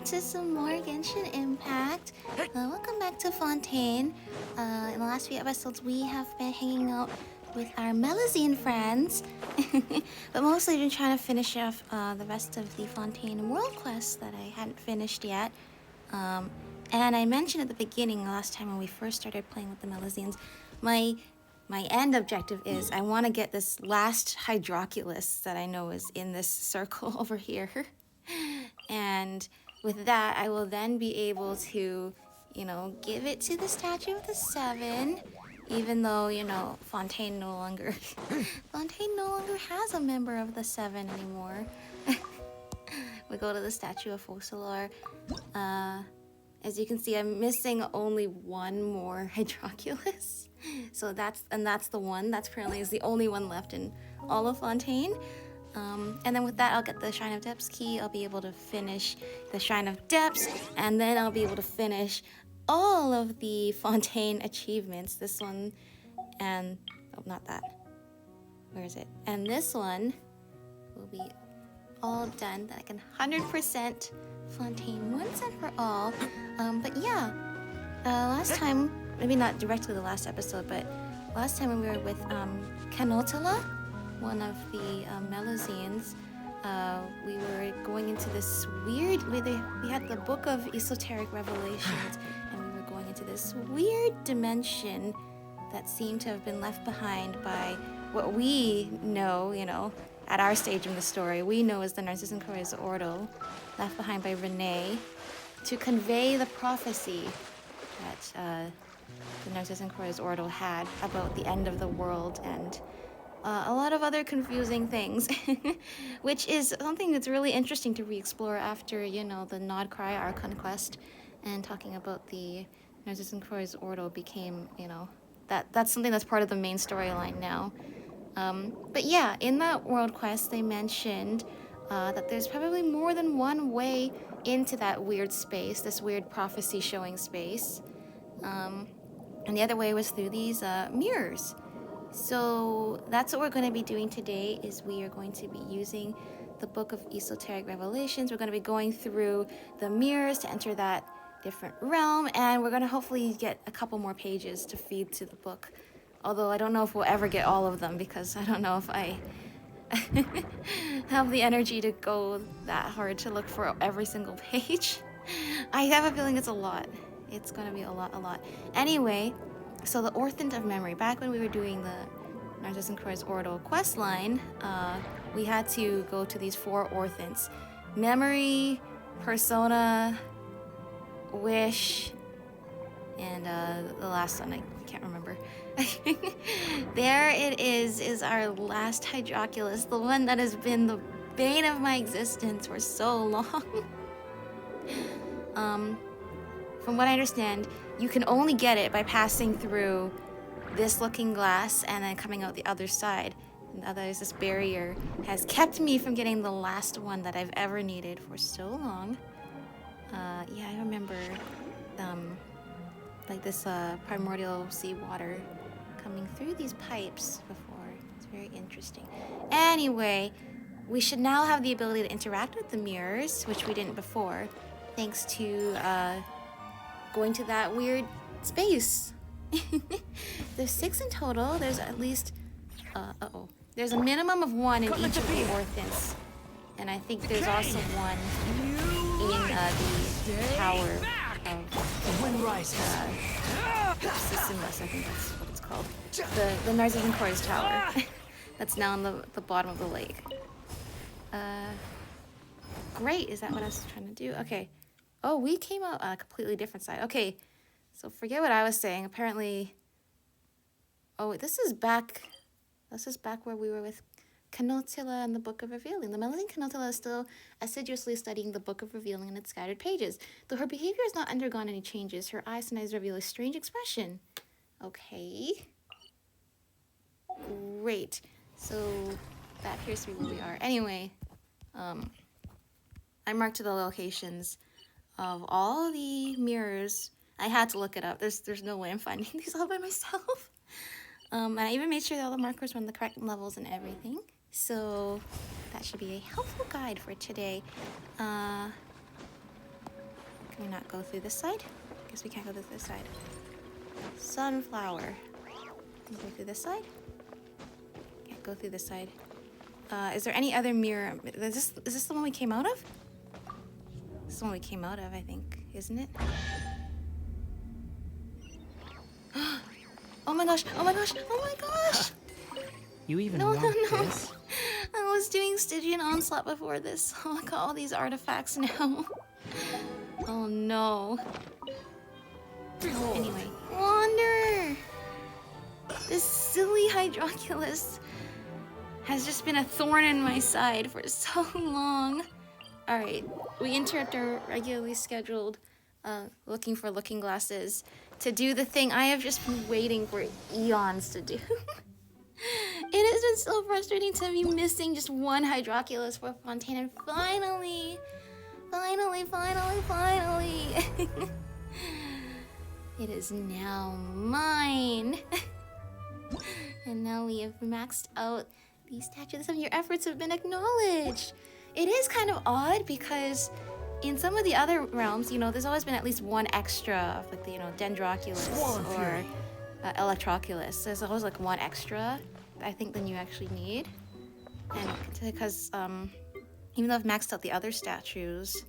to some more Genshin Impact. Welcome back to Fontaine. In the last few episodes, we have been hanging out with our Melazine friends, but mostly been trying to finish off the rest of the Fontaine world quests that I hadn't finished yet. And I mentioned at the beginning, last time when we first started playing with the Melazines, my end objective is I want to get this last Hydroculus that I know is in this circle over here. And with that, I will then be able to, give it to the Statue of the Seven, even though, Fontaine no longer has a member of the Seven anymore. We go to the Statue of Focalor. As you can see, I'm missing only one more Hydroculus. So that's the one. That's apparently is the only one left in all of Fontaine. And then with that, I'll get the Shrine of Depths key. I'll be able to finish the Shrine of Depths, and then I'll be able to finish all of the Fontaine achievements. This one, and oh, not that. Where is it? And this one will be all done. That I can 100% Fontaine once and for all. But yeah, last time, maybe not directly the last episode, but last time when we were with Canotilla, one of the Melazines, we were going into this weird, we had the Book of Esoteric Revelations, and we were going into this weird dimension that seemed to have been left behind by what we know, at our stage in the story, we know as the Narcissus and Chorus Ordo, left behind by Renee, to convey the prophecy that the Narcissus and Chorus Ordo had about the end of the world and a lot of other confusing things, which is something that's really interesting to re-explore after, the Nod Cry Archon quest, and talking about the Narcissus and Chorus Ordo became, that's something that's part of the main storyline now. But yeah, in that world quest, they mentioned that there's probably more than one way into that weird space, this weird prophecy showing space. And the other way was through these mirrors. So that's what we're going to be doing today, is we are going to be using the Book of Esoteric Revelations. We're going to be going through the mirrors to enter that different realm, and we're going to hopefully get a couple more pages to feed to the book. Although I don't know if we'll ever get all of them, because I don't know if I have the energy to go that hard to look for every single page. I have a feeling it's a lot. It's going to be a lot. Anyway, so the Orphan of Memory. Back when we were doing the Narcissus and Chorus Ordo quest line, we had to go to these 4 Orphans. Memory, Persona, Wish, and the last one, I can't remember. There it is our last Hydroculus, the one that has been the bane of my existence for so long. From what I understand, you can only get it by passing through this looking glass and then coming out the other side. And otherwise, this barrier has kept me from getting the last one that I've ever needed for so long. Yeah, I remember like this primordial seawater coming through these pipes before. It's very interesting. Anyway, we should now have the ability to interact with the mirrors, which we didn't before, thanks to going to that weird space. There's 6 in total. There's at least there's a minimum of 1 in each of the Orphans, and I think there's also one in the tower of Wind rises. Sisyphus, I think that's what it's called. The Narcissus and Chorus Tower. That's now on the bottom of the lake. Great, is that what I was trying to do? Okay. Oh, we came out on a completely different side. Okay, so forget what I was saying. Apparently, oh, this is back where we were with Canotilla and the Book of Revealing. The Melazine Canotilla is still assiduously studying the Book of Revealing in its scattered pages. Though her behavior has not undergone any changes, her eyes sometimes reveal a strange expression. Okay. Great. So that appears to be where we are. Anyway, I marked the locations of all the mirrors. I had to look it up. There's no way I'm finding these all by myself. And I even made sure that all the markers were on the correct levels and everything. So that should be a helpful guide for today. Can we not go through this side? Guess we can't go through this side. Sunflower. Can we go through this side? Can't go through this side. Is there any other mirror? Is this the one we came out of? This is the one we came out of, I think, isn't it? Oh my gosh! Oh my gosh! Oh my gosh! You even No. this? I was doing Stygian Onslaught before this. Oh, I got all these artifacts now. Oh no. Anyway, Wander! This silly Hydroculus has just been a thorn in my side for so long. Alright, we interrupt our regularly scheduled looking for looking glasses to do the thing I have just been waiting for eons to do. It has been so frustrating to be missing just one Hydroculus for Fontaine, and finally, it is now mine. And now we have maxed out the statue. Some of your efforts have been acknowledged. It is kind of odd because in some of the other realms, you know, there's always been at least one extra of like the, you know, Dendroculus or Electroculus. There's always like one extra, I think, than you actually need. And because even though I've maxed out the other statues,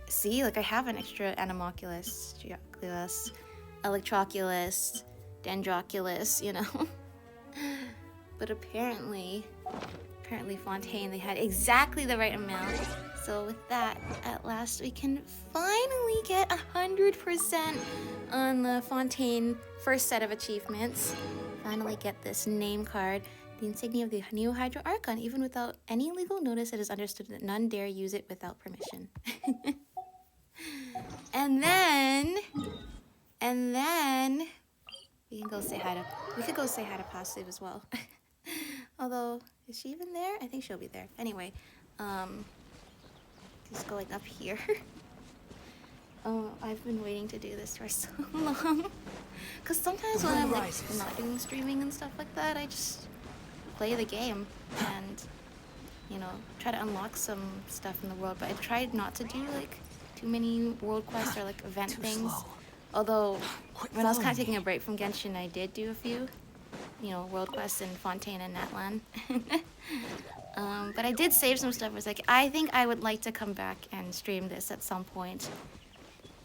see, like I have an extra Anemoculus, Geoculus, Electroculus, Dendroculus, you know. But apparently Fontaine, they had exactly the right amount. So with that, at last we can finally get 100% on the Fontaine first set of achievements. Finally get this name card, the insignia of the new Hydro Archon. Even without any legal notice, it is understood that none dare use it without permission. And then we can go say hi to, we could go say hi to Passive as well. Although, is she even there? I think she'll be there. Anyway, just going up here. Oh, I've been waiting to do this for so long. Because sometimes when I'm like not doing streaming and stuff like that, I just play the game and, you know, try to unlock some stuff in the world. But I tried not to do like too many world quests or like event things. Although, when I was kind of taking a break from Genshin, I did do a few, you know, world quests in Fontaine and Natlan. But I did save some stuff. I was like, I think I would like to come back and stream this at some point.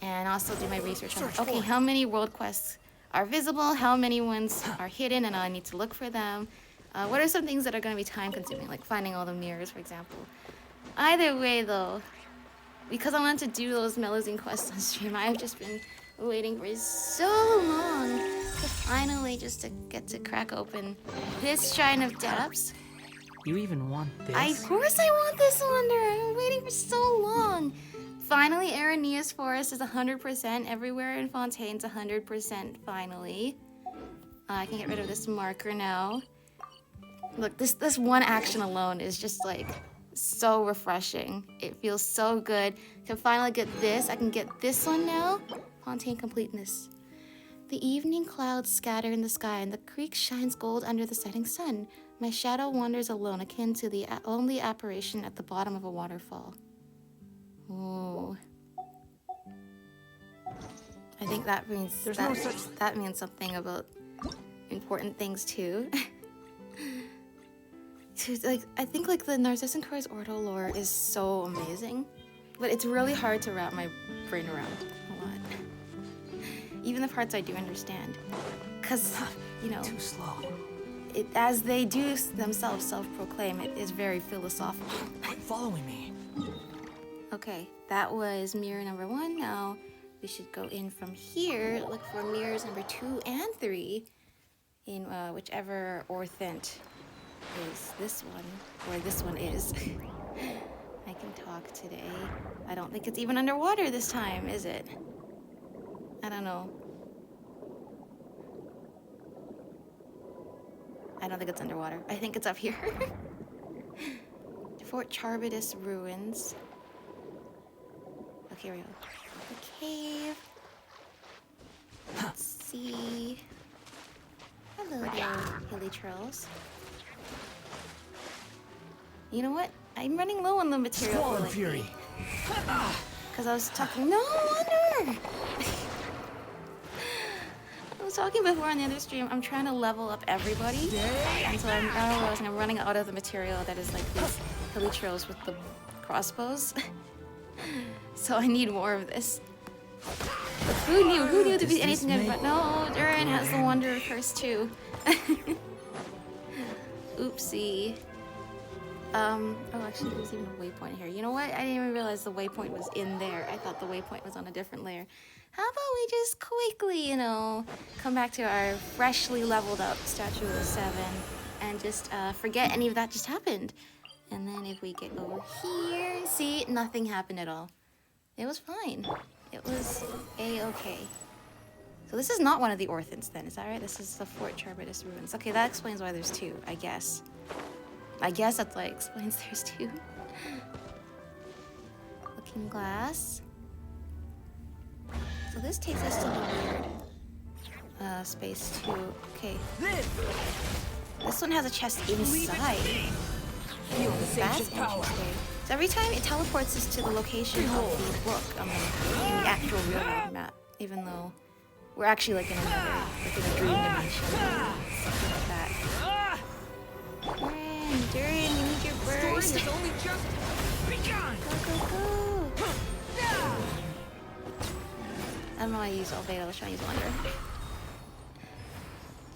And also do my research on, okay, how many world quests are visible? How many ones are hidden and I need to look for them? What are some things that are going to be time consuming, like finding all the mirrors, for example? Either way, though, because I want to do those Melazine quests on stream, I've just been waiting for so long to finally just to get to crack open this Shrine of Depths. You even want this? Of course I want this, Wander. I've been waiting for so long. Finally, Aranea's Forest is 100% everywhere in Fontaine's 100% finally. I can get rid of this marker now. Look, this one action alone is just like so refreshing. It feels so good to finally get this. I can get this one now. Fontaine completeness. The evening clouds scatter in the sky and the creek shines gold under the setting sun. My shadow wanders alone, akin to the lonely apparition at the bottom of a waterfall. Oh. I think that means that means something about important things too. Like, I think like the Narcissan Crow's Ordo lore is so amazing, but it's really hard to wrap my brain around a lot. Even the parts I do understand, because you know, too slow. It, as they do themselves self-proclaim, it is very philosophical. Quit following me. Okay, that was mirror number 1. Now we should go in from here, look for mirrors number 2 and 3 in whichever orthent is this one, or this one is. I can talk today. I don't think it's even underwater this time, is it? I don't know. I don't think it's underwater. I think it's up here. Fort Charbidus Ruins. Okay, here we go. The cave. Let's see. Hello there, hilly trails. You know what? I'm running low on the material. Squall and Fury. Because I was talking. No wonder! I was talking before on the other stream. I'm trying to level up everybody. And so I'm now realizing I'm running out of the material that is like these elytros with the crossbows. So I need more of this. But who knew? Who knew to be anything good? But no, Durin has the Wanderer curse too. Oopsie. Oh, actually, there's even a waypoint here. You know what? I didn't even realize the waypoint was in there. I thought the waypoint was on a different layer. How about we just quickly, you know, come back to our freshly leveled up Statue of the Seven and just forget any of that just happened. And then if we get over here, see, nothing happened at all. It was fine. It was a-okay. So this is not one of the Orphans then, is that right? This is the Fort Charbitus ruins. Okay, that explains why there's two, I guess. I guess that's why it explains there's two. Looking glass. So this takes us to the weird space too. Okay. This one has a chest inside. That's interesting. So every time it teleports us to the location of the book in the actual real world map, even though we're actually like in another, like in a dream dimension, something like that. Durian, we need your burst. Go, go, go. I don't know why I use Albedo, I was trying to use Wonder.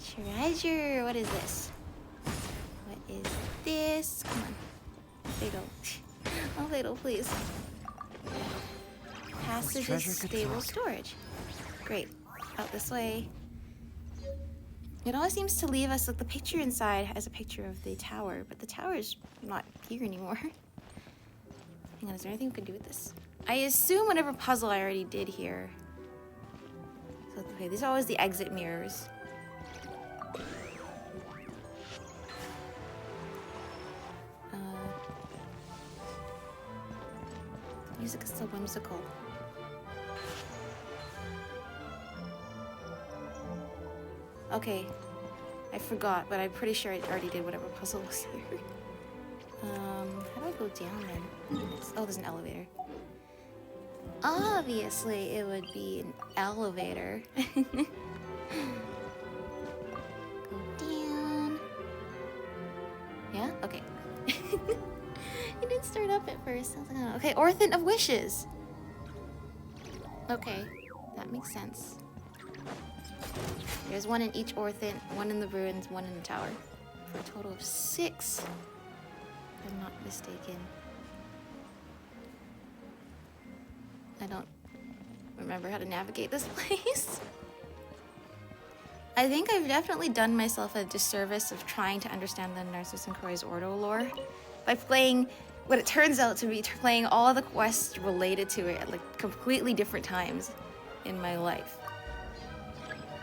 Treasure, what is this? What is this? Come on. Albedo. Albedo, please. Passage is stable storage. Great. Out this way. It always seems to leave us, like the picture inside has a picture of the tower, but the tower is not here anymore. Hang on, is there anything we can do with this? I assume whatever puzzle I already did here. So, okay, these are always the exit mirrors. The music is so whimsical. Okay, I forgot, but I'm pretty sure I already did whatever puzzle was here. How do I go down then? Oh, there's an elevator. Obviously, it would be an elevator. Go down. Yeah? Okay. It didn't start up at first. I was like, oh. Okay, Orphan of Wishes. Okay, that makes sense. There's one in each Orphan, one in the ruins, one in the tower. For a total of 6. If I'm not mistaken. I don't remember how to navigate this place. I think I've definitely done myself a disservice of trying to understand the Narcissus and Croy's Ordo lore by playing what it turns out to be playing all the quests related to it at like completely different times in my life.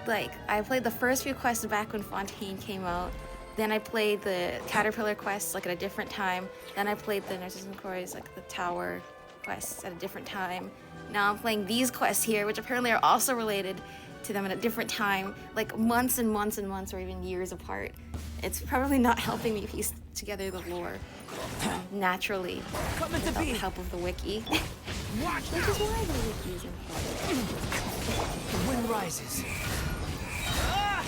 Like, I played the first few quests back when Fontaine came out. Then I played the Caterpillar quests like at a different time. Then I played the Narcissus and Croy's like the Tower quests at a different time. Now I'm playing these quests here, which apparently are also related to them at a different time, like months and months and months or even years apart. It's probably not helping me piece together the lore naturally without the help of the wiki. Which is why the wiki is important. The wind rises.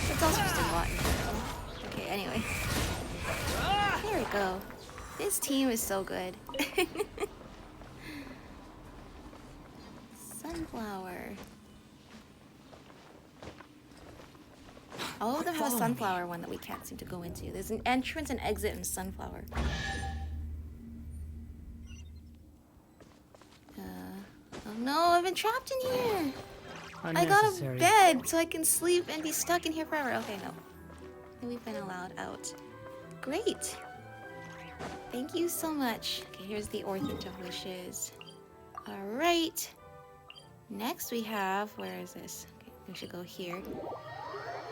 It's also just a lot. Okay, anyway. There we go. This team is so good. Sunflower. All of them have a sunflower one that we can't seem to go into. There's an entrance and exit in sunflower. Oh no, I've been trapped in here. I got a bed so I can sleep and be stuck in here forever. Okay, no. We've been allowed out. Great. Thank you so much. Okay, here's the Orphan of Wishes. All right. Next we have, where is this? Okay, we should go here.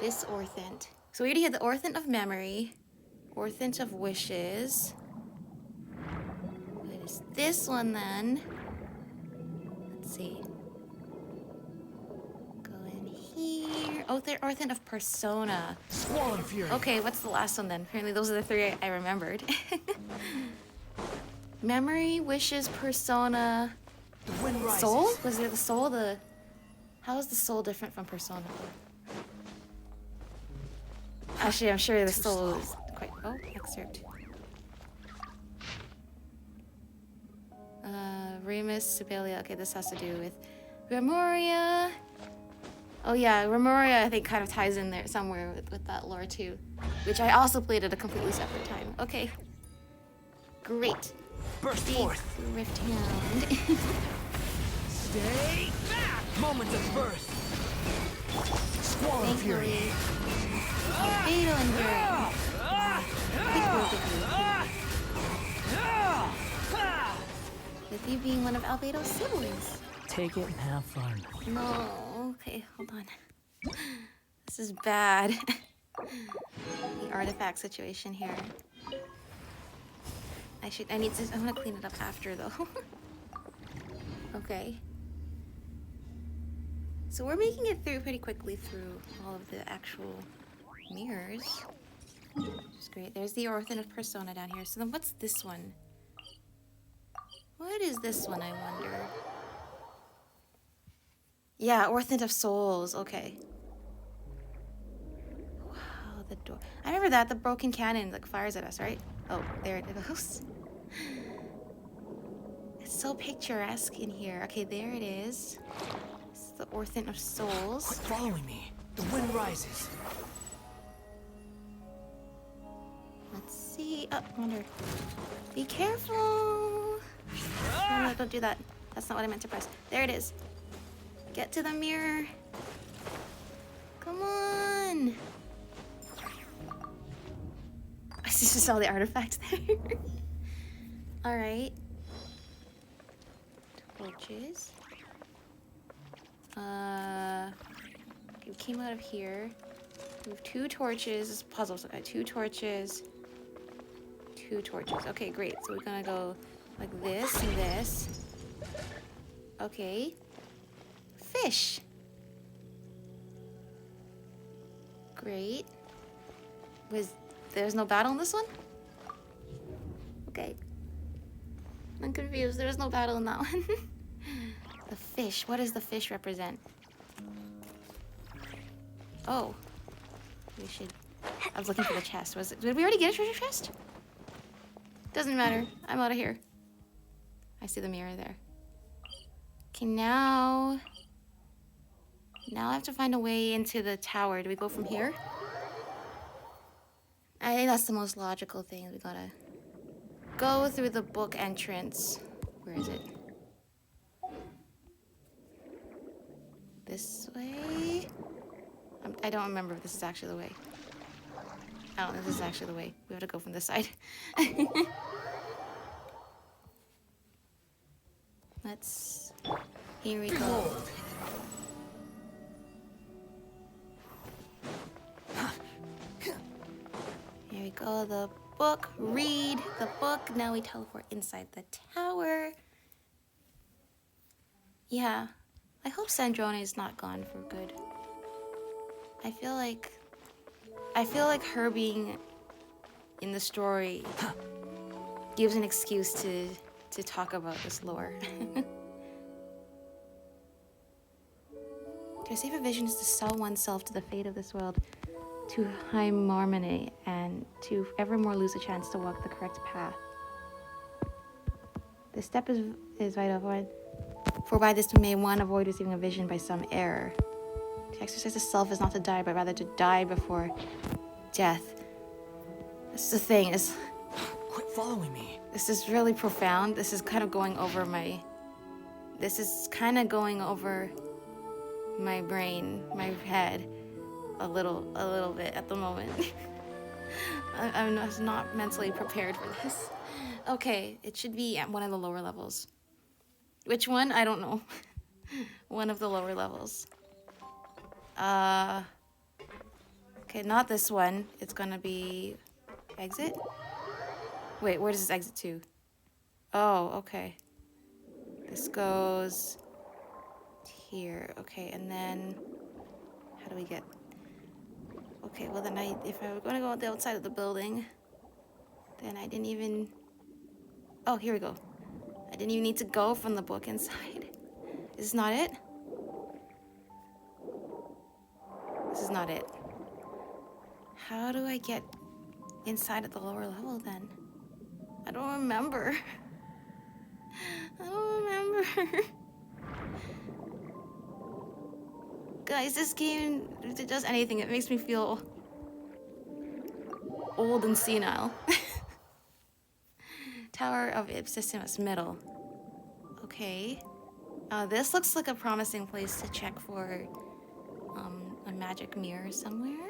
This Orphan. So we already had the Orphan of Memory, Orphan of Wishes. What is this one then? Let's see. Go in here. Oh, the Orphan of Persona. Swollen Fury. Okay, what's the last one then? Apparently those are the 3 I remembered. Memory, Wishes, Persona, The wind rises. Soul? Was it the soul? How is the soul different from Persona? Actually, I'm sure the soul is quite... Oh, excerpt. Remus, Sibelia. Okay, this has to do with Remoria. Oh yeah, Remoria I think kind of ties in there somewhere with that lore too. Which I also played at a completely separate time. Okay. Great. Burst forth. Rift Hound. Stay back. Moment of birth. Squall of fury. Fatal Endurance. Quick World of You. With you being one of Albedo's siblings. Take it and have fun. No. Okay, hold on. This is bad. The artifact situation here. I'm gonna clean it up after though. Okay. So we're making it through pretty quickly through all of the actual mirrors. Which is great. There's the Orphan of Persona down here. So then what's this one? What is this one, I wonder? Yeah, Orphan of Souls. Okay. Wow, the door. I remember that. The broken cannon like fires at us, right? Oh, there it goes. It's so picturesque in here. Okay, there it is. This is the Orphan of Souls. Quit following me. The wind rises. Let's see. Oh, wonder. Be careful. No, don't do that. That's not what I meant to press. There it is. Get to the mirror. Come on. I just saw the artifact there. All right. Torches. Okay, we came out of here. We have 2 torches. This puzzle's okay. 2 torches. 2 torches. Okay, great. So we're gonna go like this and this. Okay. Fish. Great. There's no battle in this one? Okay. I'm confused. There's no battle in that one. The fish. What does the fish represent? Oh. We should... I was looking for the chest. Did we already get a treasure chest? Doesn't matter. I'm out of here. I see the mirror there. Okay, now I have to find a way into the tower. Do we go from here? I think that's the most logical thing. We gotta go through the book entrance. Where is it? This way? I don't remember if this is actually the way. I don't know if this is actually the way. We have to go from this side. Here we go. Here we go, the book. Read the book. Now we teleport inside the tower. Yeah, I hope Sandrone is not gone for good. I feel like her being in the story gives an excuse to talk about this lore. To receive a vision is to sell oneself to the fate of this world, to Hymarmone, and to evermore lose a chance to walk the correct path. This step is vital, for by this may one avoid receiving a vision by some error. To exercise the self is not to die, but rather to die before death. This is the thing, Quit following me. this is really profound. This is kind of going over my brain, my head, a little bit at the moment. I'm not mentally prepared for this. Okay, it should be at one of the lower levels. Which one? I don't know. One of the lower levels. Okay, not this one. It's gonna be exit? Wait, where does this exit to? Oh, okay. This goes here. Okay, and then how do we get? Okay, well then if I were gonna go on the outside of the building, then I didn't even. Oh, here we go. I didn't even need to go from the book inside. Is this not it? This is not it. How do I get inside at the lower level then? I don't remember. I don't remember. Guys, this game, if it does anything, it makes me feel old and senile. Tower of Ipsissimus Middle. Okay. This looks like a promising place to check for a magic mirror somewhere.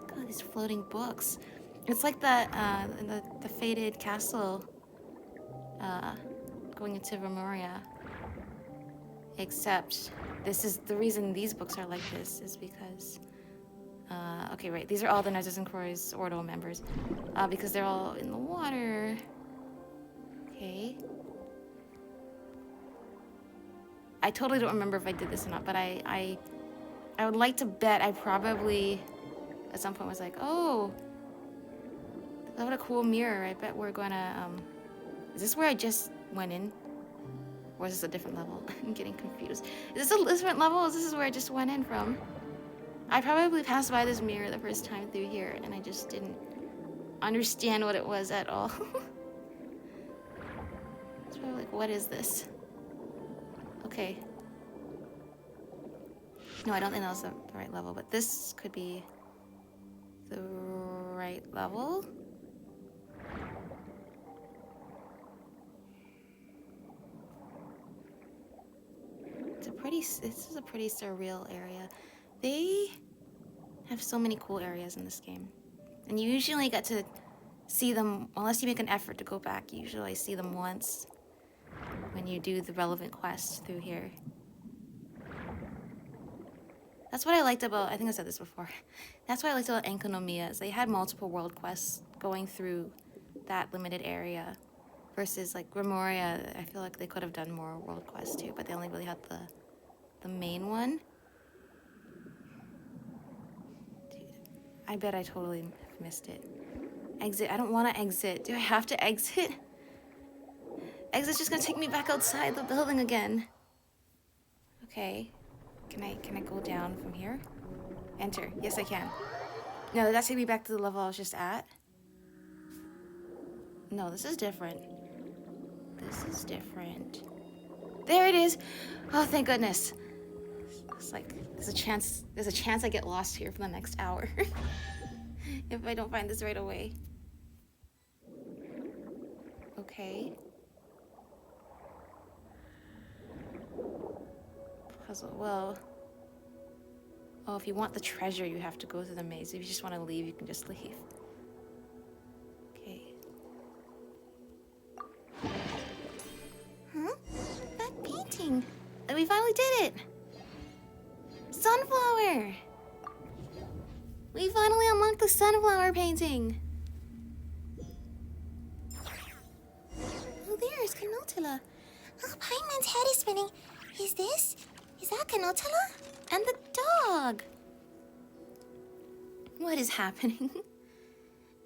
God, these floating books. It's like the fated castle going into Remoria. Except this is the reason these books are like this is because okay, right, these are all the Narcissus and Croy's Ordo members. Because they're all in the water. Okay. I totally don't remember if I did this or not, but I would like to bet I probably at some point was like, oh, what a cool mirror. I bet we're gonna is this where I just went in? Or is this a different level? I'm getting confused. Is this a different level? Or is this where I just went in from? I probably passed by this mirror the first time through here, and I just didn't understand what it was at all. It's probably like, what is this? Okay. No, I don't think that was the right level, but this could be the right level. This is a pretty surreal area. They have so many cool areas in this game. And you usually get to see them, unless you make an effort to go back, you usually see them once when you do the relevant quests through here. That's what I liked about, I think I said this before, that's what I liked about Enkonomiya, is they had multiple world quests going through that limited area. Versus like Grimoria, I feel like they could have done more world quests too, but they only really had the main one. Dude, I bet I totally missed it. Exit, I don't want to exit. Do I have to exit? Exit's just gonna take me back outside the building again. Okay, can I go down from here? Enter, yes I can. No, did that take me back to the level I was just at? No, this is different. This is different. There it is. Oh, thank goodness. It's like there's a chance I get lost here for the next hour if I don't find this right away. Okay. Puzzle. Well. Oh, if you want the treasure, you have to go through the maze. If you just want to leave, you can just leave. Okay. Huh? That painting. We finally did it. Sunflower. We finally unlocked the sunflower painting. Oh, there's Canotilla. Oh, Paimon's head is spinning. Is that Canotilla? And the dog. What is happening?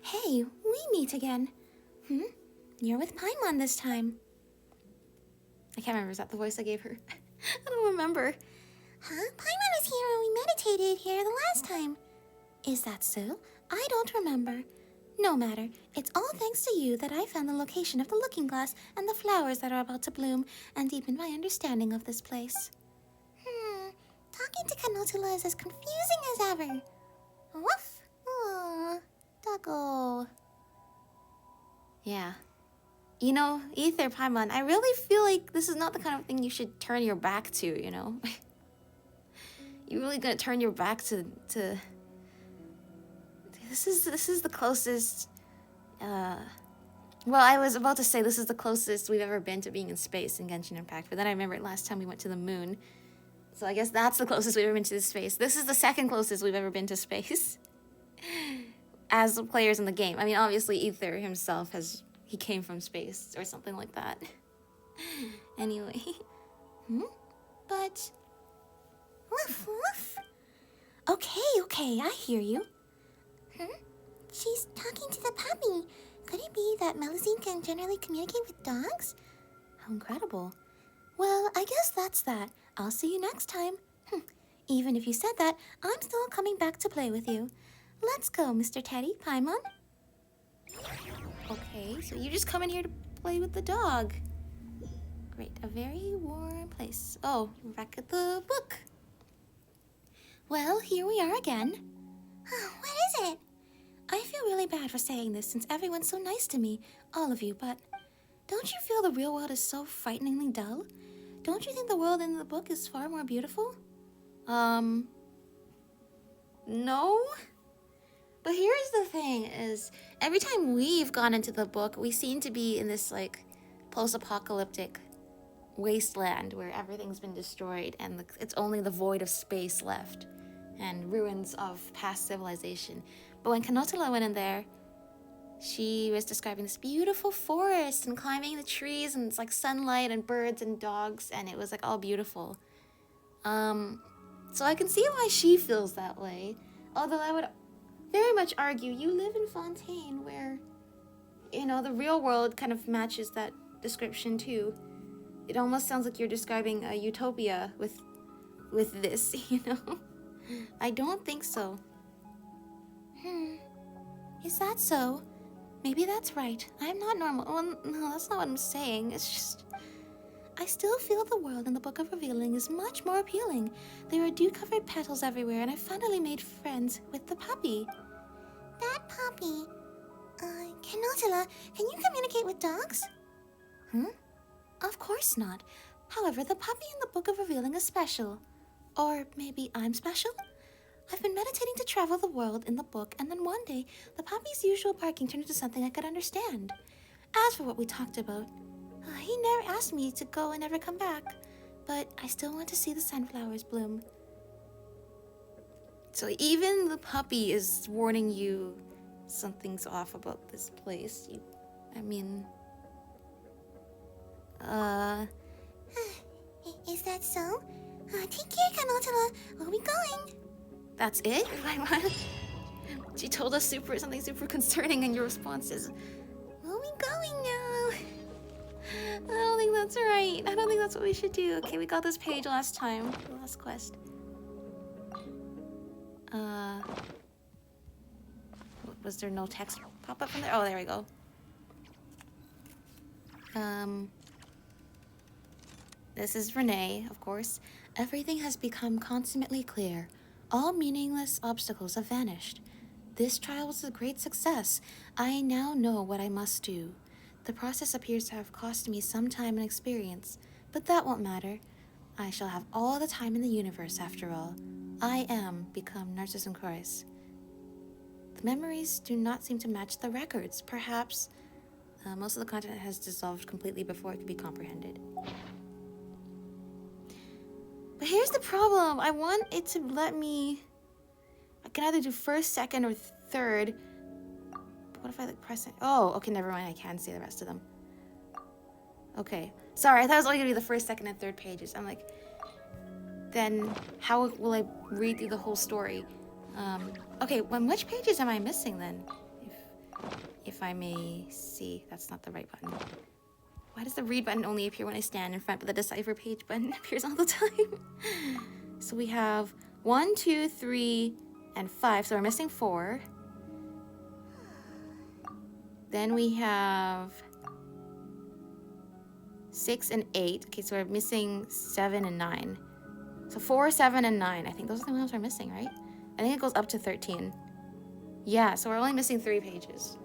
Hey, we meet again. You're with Paimon this time. I can't remember. Is that the voice I gave her? I don't remember. Huh? Paimon was here when we meditated here the last time. Is that so? I don't remember. No matter. It's all thanks to you that I found the location of the looking glass and the flowers that are about to bloom and deepen my understanding of this place. Talking to Canotilla is as confusing as ever. Woof. Aww. Doggo. Yeah. You know, Ether, Paimon, I really feel like this is not the kind of thing you should turn your back to, you know? You're really gonna turn your back to... This is the closest... Well, I was about to say this is the closest we've ever been to being in space in Genshin Impact, but then I remember last time we went to the moon. So I guess that's the closest we've ever been to space. This is the second closest we've ever been to space. As the players in the game. I mean, obviously Ether himself he came from space or something like that. Anyway. But... Woof, woof. Okay, I hear you. She's talking to the puppy. Could it be that Melusine can generally communicate with dogs? incredible. Well, I guess that's that. I'll see you next time. Even if you said that, I'm still coming back to play with you. Let's go, Mr. Teddy, Paimon. Okay, so you just come in here to play with the dog. Great, a very warm place. Oh, you're back at the book. Well, here we are again. What is it? I feel really bad for saying this since everyone's so nice to me, all of you, but don't you feel the real world is so frighteningly dull? Don't you think the world in the book is far more beautiful? No? But here's the thing is, every time we've gone into the book, we seem to be in this, like, post-apocalyptic wasteland where everything's been destroyed and it's only the void of space left and ruins of past civilization. But when Kanotala went in there, she was describing this beautiful forest and climbing the trees and it's like sunlight and birds and dogs and it was like all beautiful. So I can see why she feels that way. Although I would very much argue you live in Fontaine where, you know, the real world kind of matches that description too. It almost sounds like you're describing a utopia with this, you know? I don't think so. Is that so? Maybe that's right. I'm not normal. Well, no, that's not what I'm saying. It's just, I still feel the world in the Book of Revealing is much more appealing. There are dew-covered petals everywhere, and I finally made friends with the puppy. That puppy? Kanotala, can you communicate with dogs? Of course not. However, the puppy in the Book of Revealing is special. Or maybe I'm special? I've been meditating to travel the world in the book, and then one day, the puppy's usual barking turned into something I could understand. As for what we talked about, he never asked me to go and never come back, but I still want to see the sunflowers bloom. So even the puppy is warning you something's off about this place. Is that so? Take care, Kanotala. Where are we going? That's it? She told us something super concerning, and your response is, where are we going now? I don't think that's right. I don't think that's what we should do. Okay, we got this page last time. Last quest. Was there no text pop up from there? Oh, there we go. This is Renee, of course. Everything has become consummately clear. All meaningless obstacles have vanished. This trial was a great success. I now know what I must do. The process appears to have cost me some time and experience, but that won't matter. I shall have all the time in the universe after all. I am become Narcissus Christ. The memories do not seem to match the records. Perhaps most of the content has dissolved completely before it could be comprehended. But here's the problem. I want it to let me... I can either do first, second, or third. But what if I like press it? Oh, okay, never mind. I can see the rest of them. Okay. Sorry, I thought it was only going to be the first, second, and third pages. I'm like, then how will I read through the whole story? Okay, which pages am I missing then? If I may see. That's not the right button. Why does the read button only appear when I stand in front, but the decipher page button appears all the time? So we have 1, 2, 3, and 5. So we're missing 4. Then we have 6 and 8. Okay, so we're missing 7 and 9. So 4, 7, and 9. I think those are the ones we're missing, right? I think it goes up to 13. Yeah, so we're only missing 3 pages.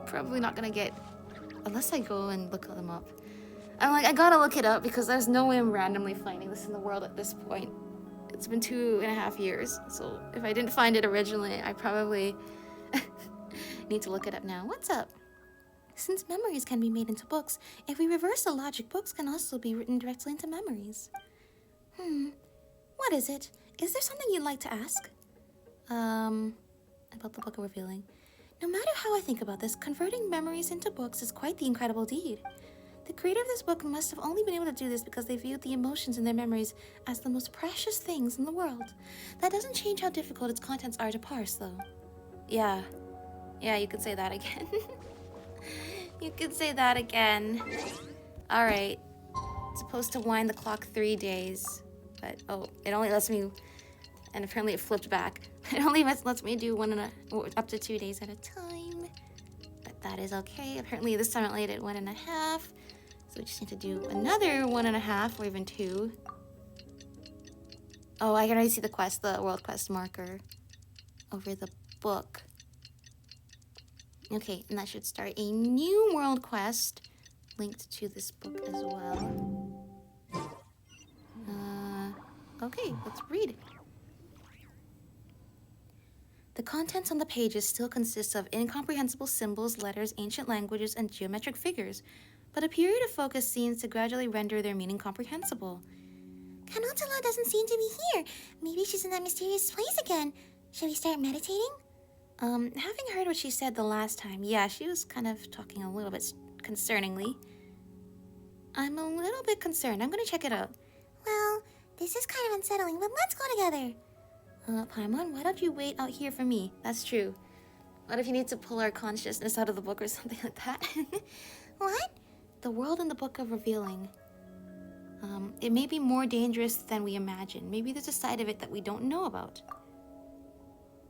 Probably not gonna get... Unless I go and look them up. I'm like, I gotta look it up because there's no way I'm randomly finding this in the world at this point. It's been 2.5 years, so if I didn't find it originally, I probably need to look it up now. What's up? Since memories can be made into books, if we reverse the logic, books can also be written directly into memories. What is it? Is there something you'd like to ask? About the Book of Revealing. No matter how I think about this, converting memories into books is quite the incredible deed. The creator of this book must have only been able to do this because they viewed the emotions in their memories as the most precious things in the world. That doesn't change how difficult its contents are to parse, though. Yeah, you could say that again. You could say that again. Alright. It's supposed to wind the clock 3 days. But, oh, it only lets me... And apparently it flipped back. It only lets me do up to 2 days at a time. But that is okay. Apparently this time it only did 1.5. So we just need to do another 1.5 or even 2. Oh, I can already see the quest, the world quest marker over the book. Okay, and that should start a new world quest linked to this book as well. Okay, let's read. The contents on the pages still consist of incomprehensible symbols, letters, ancient languages, and geometric figures, but a period of focus seems to gradually render their meaning comprehensible. Kanotala doesn't seem to be here. Maybe she's in that mysterious place again. Shall we start meditating? Having heard what she said the last time, yeah, she was kind of talking a little bit concerningly. I'm a little bit concerned. I'm gonna check it out. Well, this is kind of unsettling, but let's go together. Paimon, why don't you wait out here for me? That's true. What if you need to pull our consciousness out of the book or something like that? What? The world in the Book of Revealing. It may be more dangerous than we imagine. Maybe there's a side of it that we don't know about.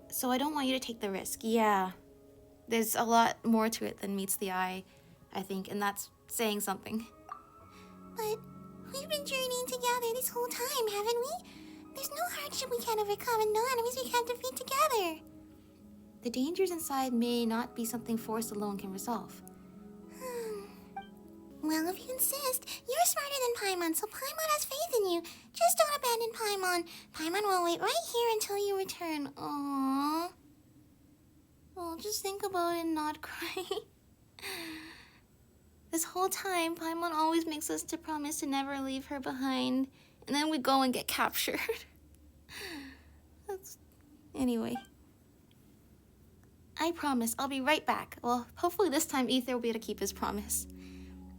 So I don't want you to take the risk. Yeah. There's a lot more to it than meets the eye, I think, and that's saying something. But we've been journeying together this whole time, haven't we? There's no hardship we can't overcome and no enemies we can't defeat together. The dangers inside may not be something Force alone can resolve. Well, if you insist, you're smarter than Paimon, so Paimon has faith in you. Just don't abandon Paimon. Paimon will wait right here until you return. Aww. Oh, just think about it and not cry. This whole time, Paimon always makes us to promise to never leave her behind. And then we go and get captured. Anyway. I promise, I'll be right back. Well, hopefully this time Ether will be able to keep his promise.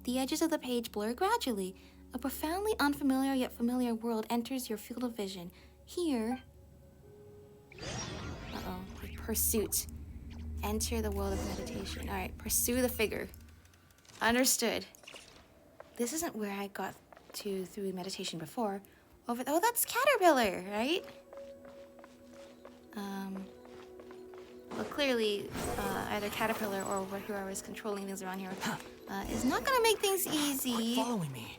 The edges of the page blur gradually. A profoundly unfamiliar yet familiar world enters your field of vision. Here... Pursuit. Enter the world of meditation. Alright, pursue the figure. Understood. This isn't where I got to through meditation before. Oh, that's Caterpillar, right? Well, clearly, either Caterpillar or whoever is controlling things around here is not gonna make things easy. Following me.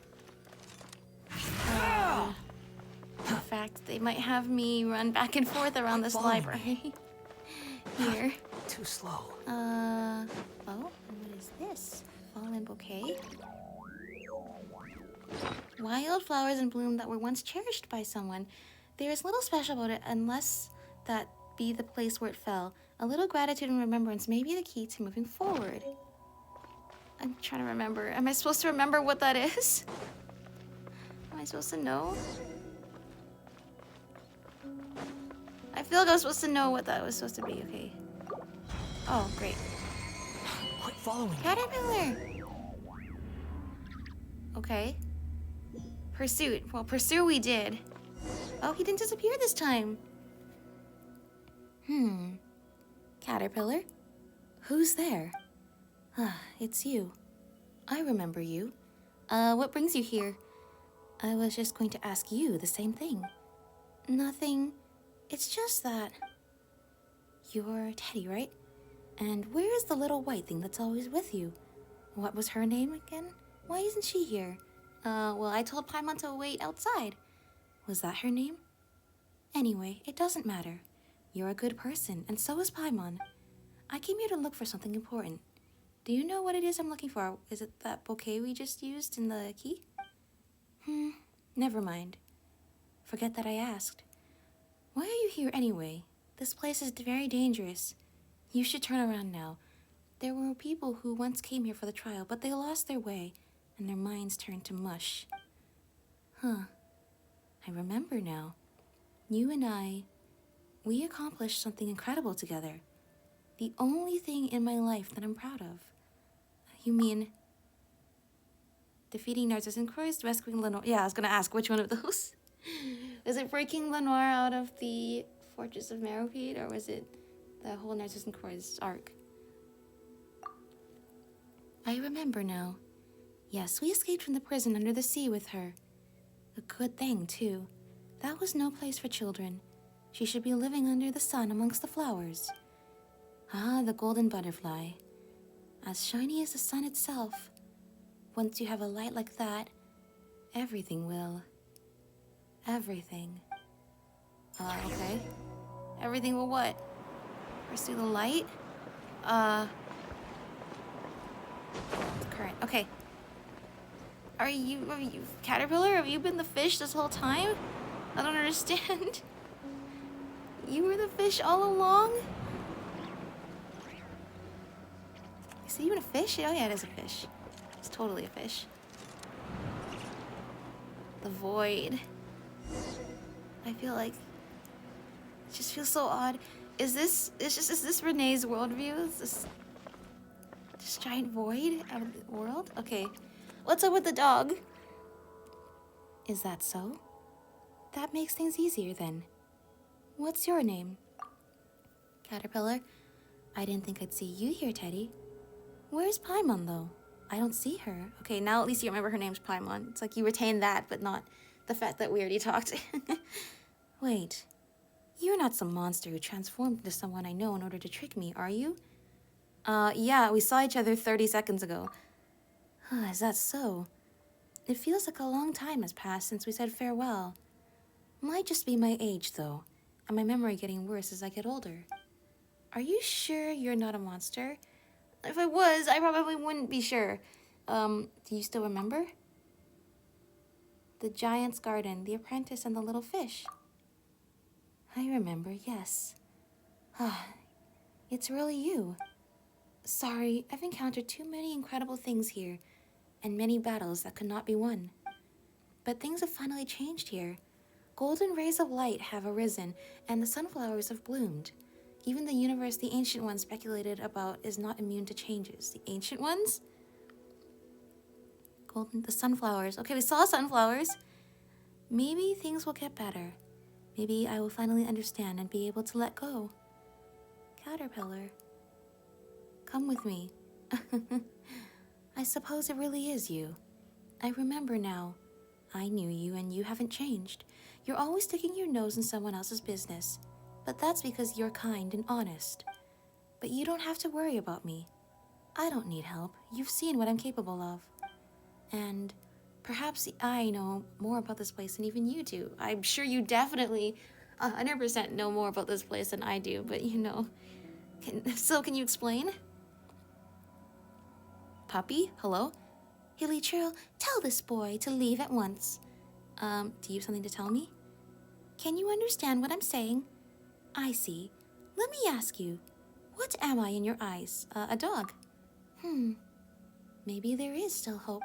In fact, they might have me run back and forth around this library. Here. Too slow. Oh, what is this? Fallen bouquet? Wild flowers in bloom that were once cherished by someone. There is little special about it unless that be the place where it fell. A little gratitude and remembrance may be the key to moving forward. I'm trying to remember. Am I supposed to remember what that is? Am I supposed to know? I feel like I was supposed to know what that was supposed to be. Okay. Oh, great. Quit following me. Caterpillar! Okay. Pursuit. Well, pursue we did. Oh, he didn't disappear this time. Caterpillar? Who's there? It's you. I remember you. What brings you here? I was just going to ask you the same thing. Nothing. It's just that... You're Teddy, right? And where is the little white thing that's always with you? What was her name again? Why isn't she here? Well, I told Paimon to wait outside. Was that her name? Anyway, it doesn't matter. You're a good person, and so is Paimon. I came here to look for something important. Do you know what it is I'm looking for? Is it that bouquet we just used in the key? Never mind. Forget that I asked. Why are you here anyway? This place is very dangerous. You should turn around now. There were people who once came here for the trial, but they lost their way, and their minds turned to mush. I remember now. You and we accomplished something incredible together. The only thing in my life that I'm proud of. You mean... defeating Narcissus and Croix, rescuing Lenoir... Yeah, I was gonna ask which one of those. Was it breaking Lenoir out of the Fortress of Meropide, or was it the whole Narcissus and Croix arc? I remember now. Yes, we escaped from the prison under the sea with her. A good thing, too. That was no place for children. She should be living under the sun amongst the flowers. Ah, the golden butterfly. As shiny as the sun itself. Once you have a light like that, everything will. Everything. Okay. Everything will what? Pursue the light? Current. Okay. Are you Caterpillar? Have you been the fish this whole time? I don't understand. You were the fish all along? Is it even a fish? Oh yeah, it is a fish. It's totally a fish. The void. I feel like it just feels so odd. Is this Renee's worldview? Is this giant void out of the world? Okay. What's up with the dog? Is that so? That makes things easier then. What's your name? Caterpillar. I didn't think I'd see you here, Teddy. Where's Paimon, though? I don't see her. Okay, now at least you remember her name's Paimon. It's like you retain that, but not the fact that we already talked. Wait. You're not some monster who transformed into someone I know in order to trick me, are you? Yeah, we saw each other 30 seconds ago. Is that so? It feels like a long time has passed since we said farewell. Might just be my age, though, and my memory getting worse as I get older. Are you sure you're not a monster? If I was, I probably wouldn't be sure. Do you still remember? The giant's garden, the apprentice, and the little fish. I remember, yes. It's really you. Sorry, I've encountered too many incredible things here, and many battles that could not be won. But things have finally changed here. Golden rays of light have arisen, and the sunflowers have bloomed. Even the universe the Ancient Ones speculated about is not immune to changes. The Ancient Ones? The sunflowers. Okay, we saw sunflowers. Maybe things will get better. Maybe I will finally understand and be able to let go. Caterpillar. Come with me. I suppose it really is you. I remember now. I knew you and you haven't changed. You're always sticking your nose in someone else's business. But that's because you're kind and honest. But you don't have to worry about me. I don't need help. You've seen what I'm capable of. And perhaps I know more about this place than even you do. I'm sure you definitely 100% know more about this place than I do, but you know. Can you explain? Puppy? Hello? Hilly Churl, tell this boy to leave at once. Do you have something to tell me? Can you understand what I'm saying? I see. Let me ask you, what am I in your eyes? A dog? Maybe there is still hope.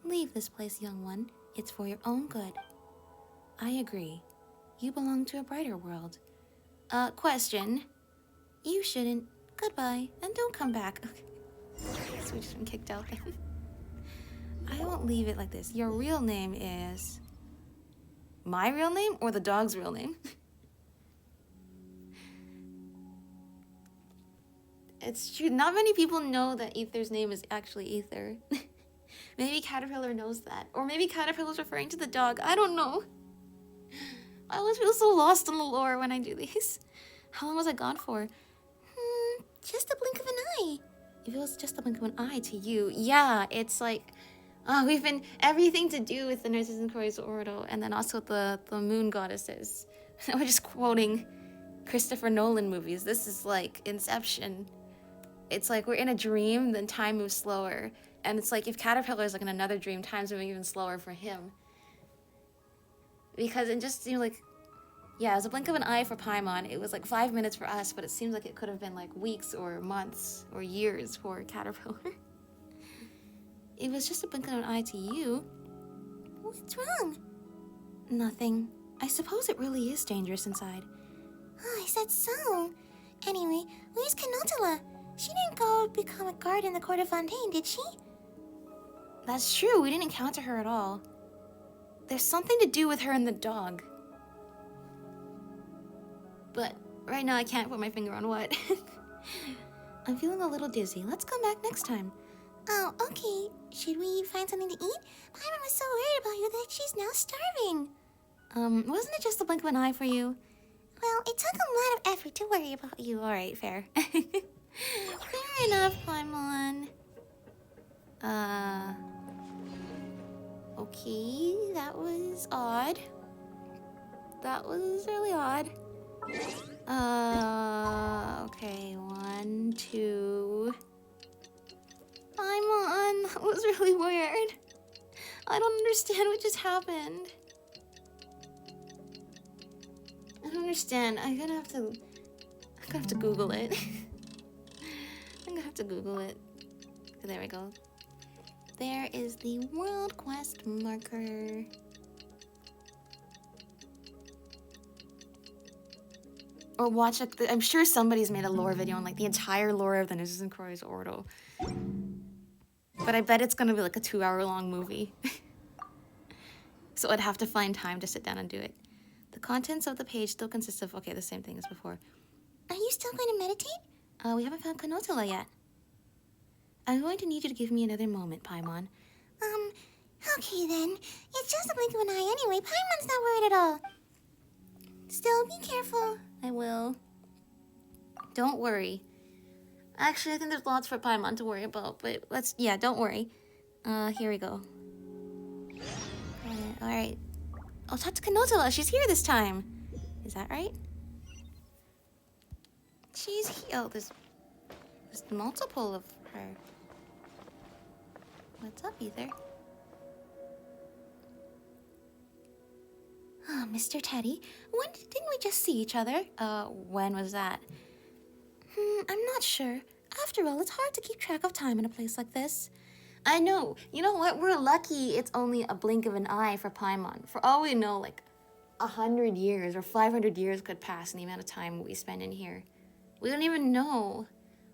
Leave this place, young one. It's for your own good. I agree. You belong to a brighter world. Question. You shouldn't. Goodbye, and don't come back. Okay. So we just been kicked out then. I won't leave it like this. Your real name is... My real name or the dog's real name? It's true. Not many people know that Aether's name is actually Aether. Maybe Caterpillar knows that. Or maybe Caterpillar's referring to the dog. I don't know. I always feel so lost in the lore when I do these. How long was I gone for? Just a blink of an eye. If it was just a blink of an eye to you. Yeah, it's like... we've been... Everything to do with the Nurses in Chorus Ordo. And then also the moon goddesses. We're just quoting Christopher Nolan movies. This is like Inception. It's like we're in a dream, then time moves slower. And it's like if Caterpillar's like in another dream, time's moving even slower for him. Because it just seemed like, yeah, it was a blink of an eye for Paimon. It was like 5 minutes for us, but it seems like it could have been like weeks or months or years for Caterpillar. It was just a blink of an eye to you. What's wrong? Nothing. I suppose it really is dangerous inside. Oh, I said so. Anyway, where's Canotula? She didn't go become a guard in the court of Fontaine, did she? That's true, we didn't encounter her at all. There's something to do with her and the dog. But right now I can't put my finger on what. I'm feeling a little dizzy. Let's come back next time. Oh, okay. Should we find something to eat? Paimon was so worried about you that she's now starving. Wasn't it just a blink of an eye for you? Well, it took a lot of effort to worry about you. Alright, fair. Fair enough, Paimon. Okay, that was odd. That was really odd. Okay, 1, 2. Paimon, that was really weird. I don't understand what just happened. I don't understand. I'm gonna have to Google it. I'm gonna have to Google it. There we go. There is the world quest marker. Or watch, like, I'm sure somebody's made a lore video on, like, the entire lore of the Ninjas and Crows Ordo. But I bet it's gonna be, like, a 2-hour-long movie. So I'd have to find time to sit down and do it. The contents of the page still consist of, okay, the same thing as before. Are you still going to meditate? We haven't found Kanotala yet. I'm going to need you to give me another moment, Paimon. Okay then. It's just a blink of an eye anyway. Paimon's not worried at all. Still, be careful. I will. Don't worry. Actually, I think there's lots for Paimon to worry about, but yeah, don't worry. Here we go. Alright. I'll talk to Kanotala. She's here this time. Is that right? She's here. Oh, there's multiple of her. What's up, Ether? Oh, Mr. Teddy, didn't we just see each other? When was that? I'm not sure. After all, it's hard to keep track of time in a place like this. I know. You know what? We're lucky it's only a blink of an eye for Paimon. For all we know, like, 100 years or 500 years could pass in the amount of time we spend in here. We don't even know.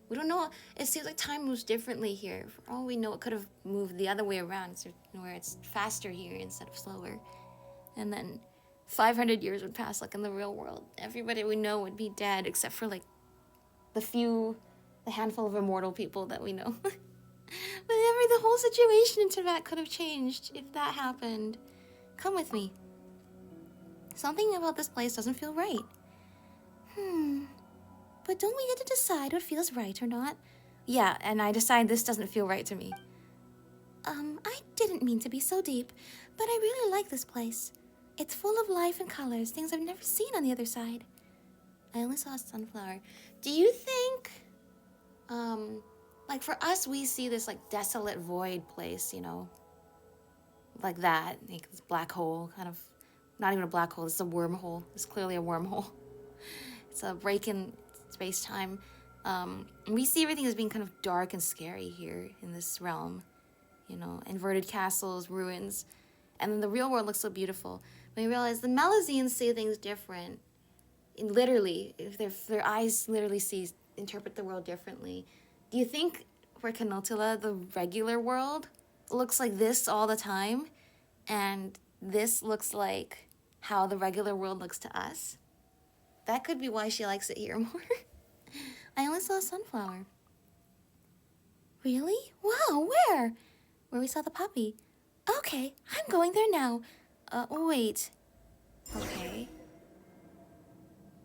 We don't know. It seems like time moves differently here. For all we know, it could have moved the other way around, so where it's faster here instead of slower. And then 500 years would pass, like in the real world. Everybody we know would be dead, except for, like, the handful of immortal people that we know. But the whole situation in Tibet could have changed if that happened. Come with me. Something about this place doesn't feel right. But don't we get to decide what feels right or not? Yeah, and I decide this doesn't feel right to me. I didn't mean to be so deep, but I really like this place. It's full of life and colors, things I've never seen on the other side. I only saw a sunflower. Do you think, like for us, we see this like desolate void place, you know? Like that, like this black hole, kind of, not even a black hole, it's a wormhole. It's clearly a wormhole. It's a break in space-time. We see everything as being kind of dark and scary here in this realm. You know, inverted castles, ruins. And then the real world looks so beautiful. But you realize the Malazines see things different. Literally, if their eyes literally interpret the world differently. Do you think for Kanotala, the regular world looks like this all the time? And this looks like how the regular world looks to us? That could be why she likes it here more. I only saw a sunflower. Really? Wow, where? Where we saw the puppy. Okay, I'm going there now. Wait. Okay.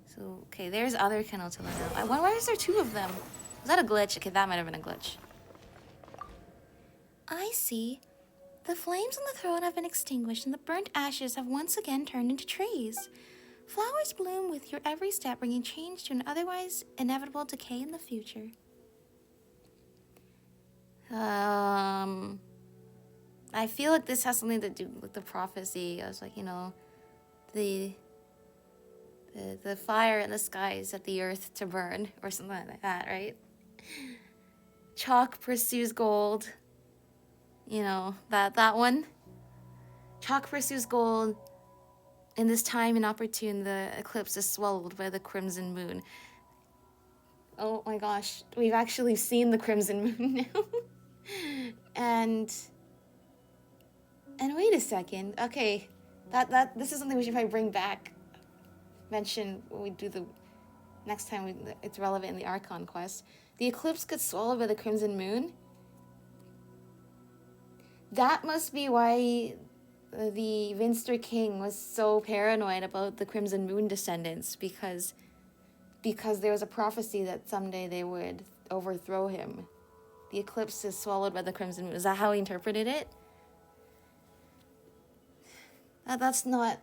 So, okay, there's other Kanotala now. Why is there 2 of them? Was that a glitch? Okay, that might have been a glitch. I see. The flames on the throne have been extinguished and the burnt ashes have once again turned into trees. Flowers bloom with your every step, bringing change to an otherwise inevitable decay in the future. I feel like this has something to do with the prophecy. I was like, you know, the fire in the sky set the earth to burn, or something like that, right? Chalk pursues gold. You know, that one. Chalk pursues gold. In this time inopportune, the eclipse is swallowed by the crimson moon. Oh my gosh, we've actually seen the crimson moon now. And wait a second. Okay, this is something we should probably bring back. Mention when we do the next time it's relevant in the Archon quest. The eclipse gets swallowed by the crimson moon. That must be why the Vinster King was so paranoid about the Crimson Moon descendants, because there was a prophecy that someday they would overthrow him. The eclipse is swallowed by the Crimson Moon. Is that how he interpreted it? That's not...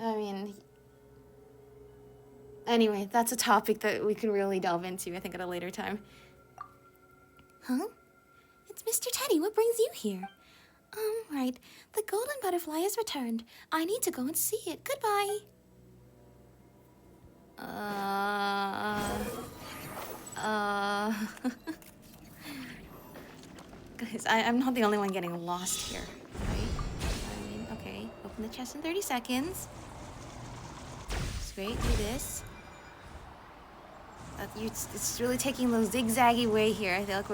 I mean... Anyway, that's a topic that we can really delve into, I think, at a later time. Huh? It's Mr. Teddy. What brings you here? Right. The golden butterfly has returned. I need to go and see it. Goodbye. Guys, I'm not the only one getting lost here, right? I mean, okay. Open the chest in 30 seconds. It's great. Do this. It's really taking the zigzaggy way here. I feel like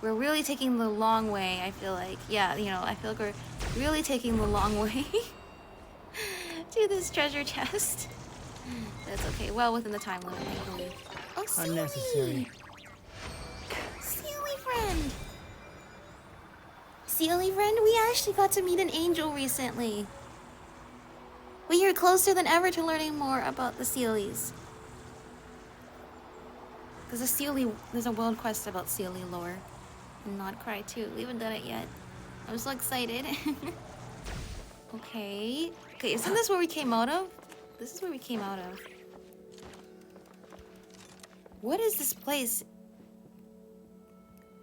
we're really taking the long way. I feel like, yeah, you know, I feel like we're really taking the long way to this treasure chest. That's okay. Well within the time limit, I believe. Oh, Sealy! Unnecessary. Sealy friend! Sealy friend, we actually got to meet an angel recently. We are closer than ever to learning more about the Sealies. There's a world quest about Sealy lore. And Not Cry too. We haven't done it yet. I'm so excited. Okay, isn't this where we came out of? This is where we came out of. What is this place?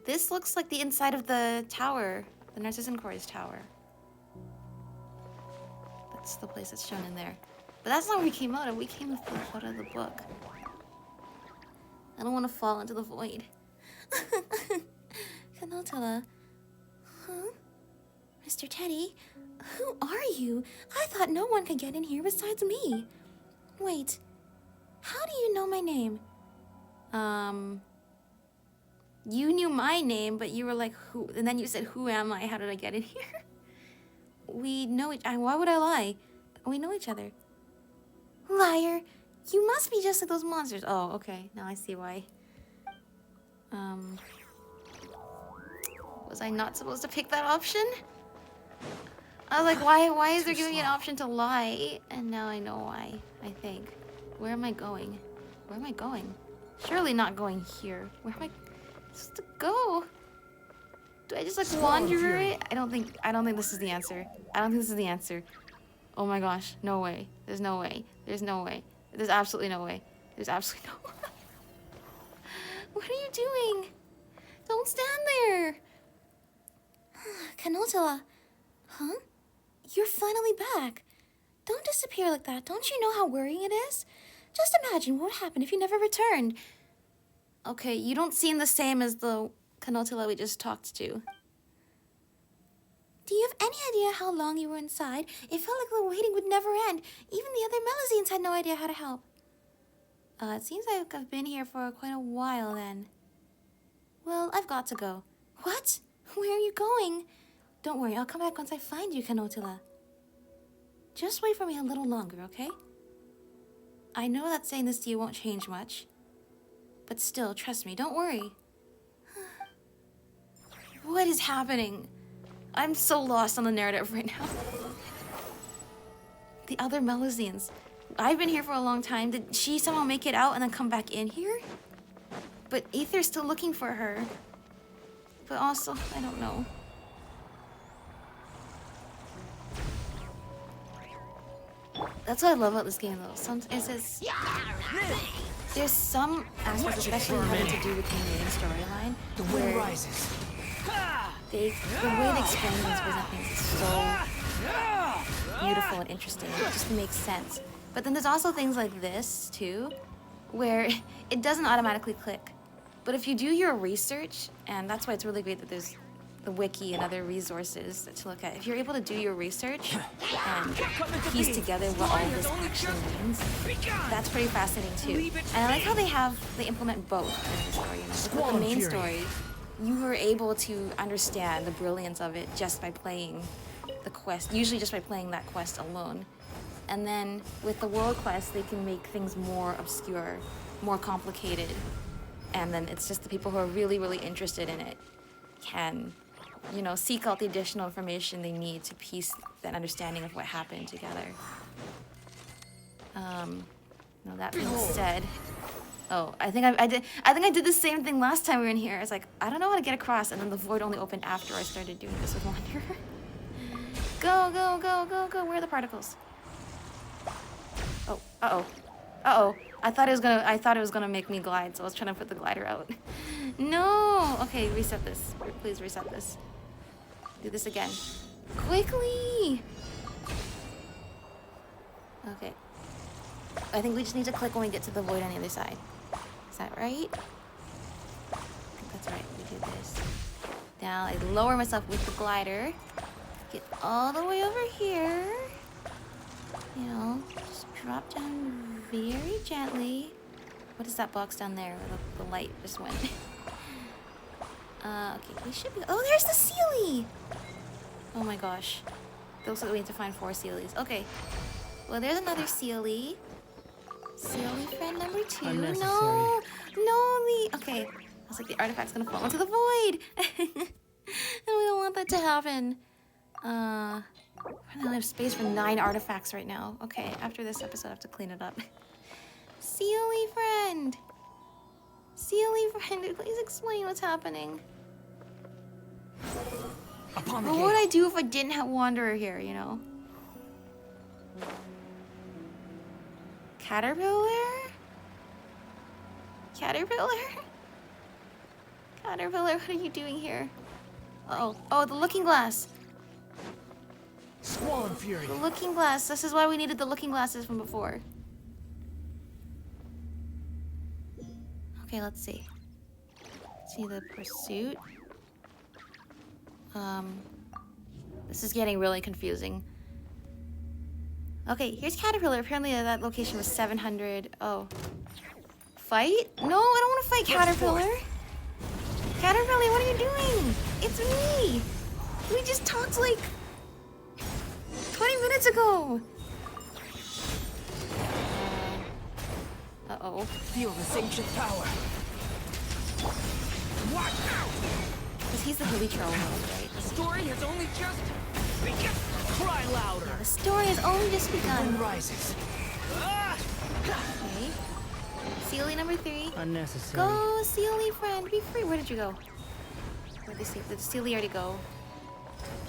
This looks like the inside of the tower. The Narcissan Core's tower. That's the place that's shown in there. But that's not where we came out of. We came out of the book. I don't want to fall into the void. Canotilla. Huh? Mr. Teddy? Who are you? I thought no one could get in here besides me. Wait. How do you know my name? You knew my name, but you were like, who? And then you said, who am I? How did I get in here? We know each... Why would I lie? We know each other. Liar. You must be just like those monsters. Oh, okay. Now I see why. Was I not supposed to pick that option? I was like, why is there giving me an option to lie? And now I know why, I think. Where am I going? Where am I going? Surely not going here. Where am I supposed to go? Do I just like wander it? I don't think this is the answer. I don't think this is the answer. Oh my gosh, no way. There's no way. There's no way. There's absolutely no way. There's absolutely no way. What are you doing? Don't stand there. Canotilla. Huh? You're finally back. Don't disappear like that. Don't you know how worrying it is? Just imagine what would happen if you never returned. Okay, you don't seem the same as the Canotilla we just talked to. Do you have any idea how long you were inside? It felt like the waiting would never end. Even the other Melazines had no idea how to help. It seems like I've been here for quite a while then. Well, I've got to go. What? Where are you going? Don't worry, I'll come back once I find you, Canotilla. Just wait for me a little longer, okay? I know that saying this to you won't change much. But still, trust me, don't worry. What is happening? I'm so lost on the narrative right now. The other Melazines. I've been here for a long time. Did she somehow make it out and then come back in here? But Aether's still looking for her. But also, I don't know. That's what I love about this game, though. Sometimes there's some aspects, especially having to do with the main storyline, where the way they explain these present things is so beautiful and interesting. It just makes sense. But then there's also things like this, too, where it doesn't automatically click. But if you do your research, and that's why it's really great that there's the wiki and other resources to look at. If you're able to do your research and piece together what all this actually means, that's pretty fascinating too. And I like how they implement both in the story. You know, with the main story, you were able to understand the brilliance of it just by playing the quest, usually just by playing that quest alone. And then with the world quest, they can make things more obscure, more complicated. And then it's just the people who are really, really interested in it can you know, seek out the additional information they need to piece that understanding of what happened together. No, that being said, oh, I think I did the same thing last time we were in here. I was like, I don't know how to get across, and then the void only opened after I started doing this with Wander. Go, go, go, go, go. Where are the particles? Oh, uh-oh. Uh-oh. I thought it was gonna make me glide, so I was trying to put the glider out. No! Okay, reset this. Please reset this. Do this again. Quickly! Okay. I think we just need to click when we get to the void on the other side. Is that right? I think that's right. We do this. Now I lower myself with the glider. Get all the way over here. You know, just drop down very gently. What is that box down there? The light just went. Okay, we should be. Oh, there's the Sealy! Oh my gosh. Looks like we need to find 4 Sealies. Okay. Well, there's another Sealy. Sealy friend number 2. No! No, okay. I was like, the artifact's gonna fall into the void! And we don't want that to happen. I don't have space for 9 artifacts right now. Okay, after this episode, I have to clean it up. Sealy friend! Sealy friend, please explain what's happening. Upon the What would I do if I didn't have Wanderer here, you know? Caterpillar? Caterpillar? Caterpillar, what are you doing here? Uh-oh. Oh, the looking glass. Squall and Fury. The looking glass. This is why we needed the looking glasses from before. Okay, let's see. See the pursuit. This is getting really confusing. Okay, here's Caterpillar. Apparently that location was 700. Oh. Fight? No, I don't want to fight Caterpillar. Caterpillar, what are you doing? It's me. We just talked like 20 minutes ago. Uh-oh. Feel this ancient power. Watch out! Because he's the Hilly Troll mode, right? The story has only just begun. Cry louder. The story has only just begun. Sun rises. Ah! Okay. Sealy number 3. Unnecessary. Go, Sealy friend. Be free. Where did you go? Where did the Sealy already go?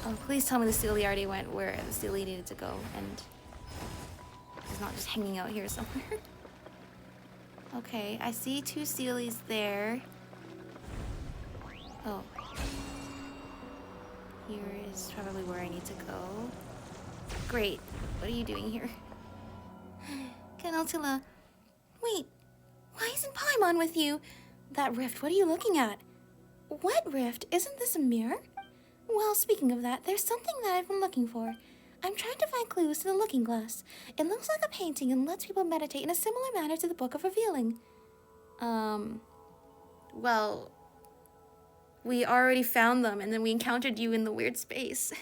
Oh, please tell me the Sealy already went where the Sealy needed to go and he's not just hanging out here somewhere. Okay, I see 2 Sealies there. Oh. Here is probably where I need to go. Great. What are you doing here? Canaltilla. Wait. Why isn't Paimon with you? That rift, what are you looking at? What rift? Isn't this a mirror? Well, speaking of that, there's something that I've been looking for. I'm trying to find clues to the looking glass. It looks like a painting and lets people meditate in a similar manner to the Book of Revealing. Well, we already found them and then we encountered you in the weird space.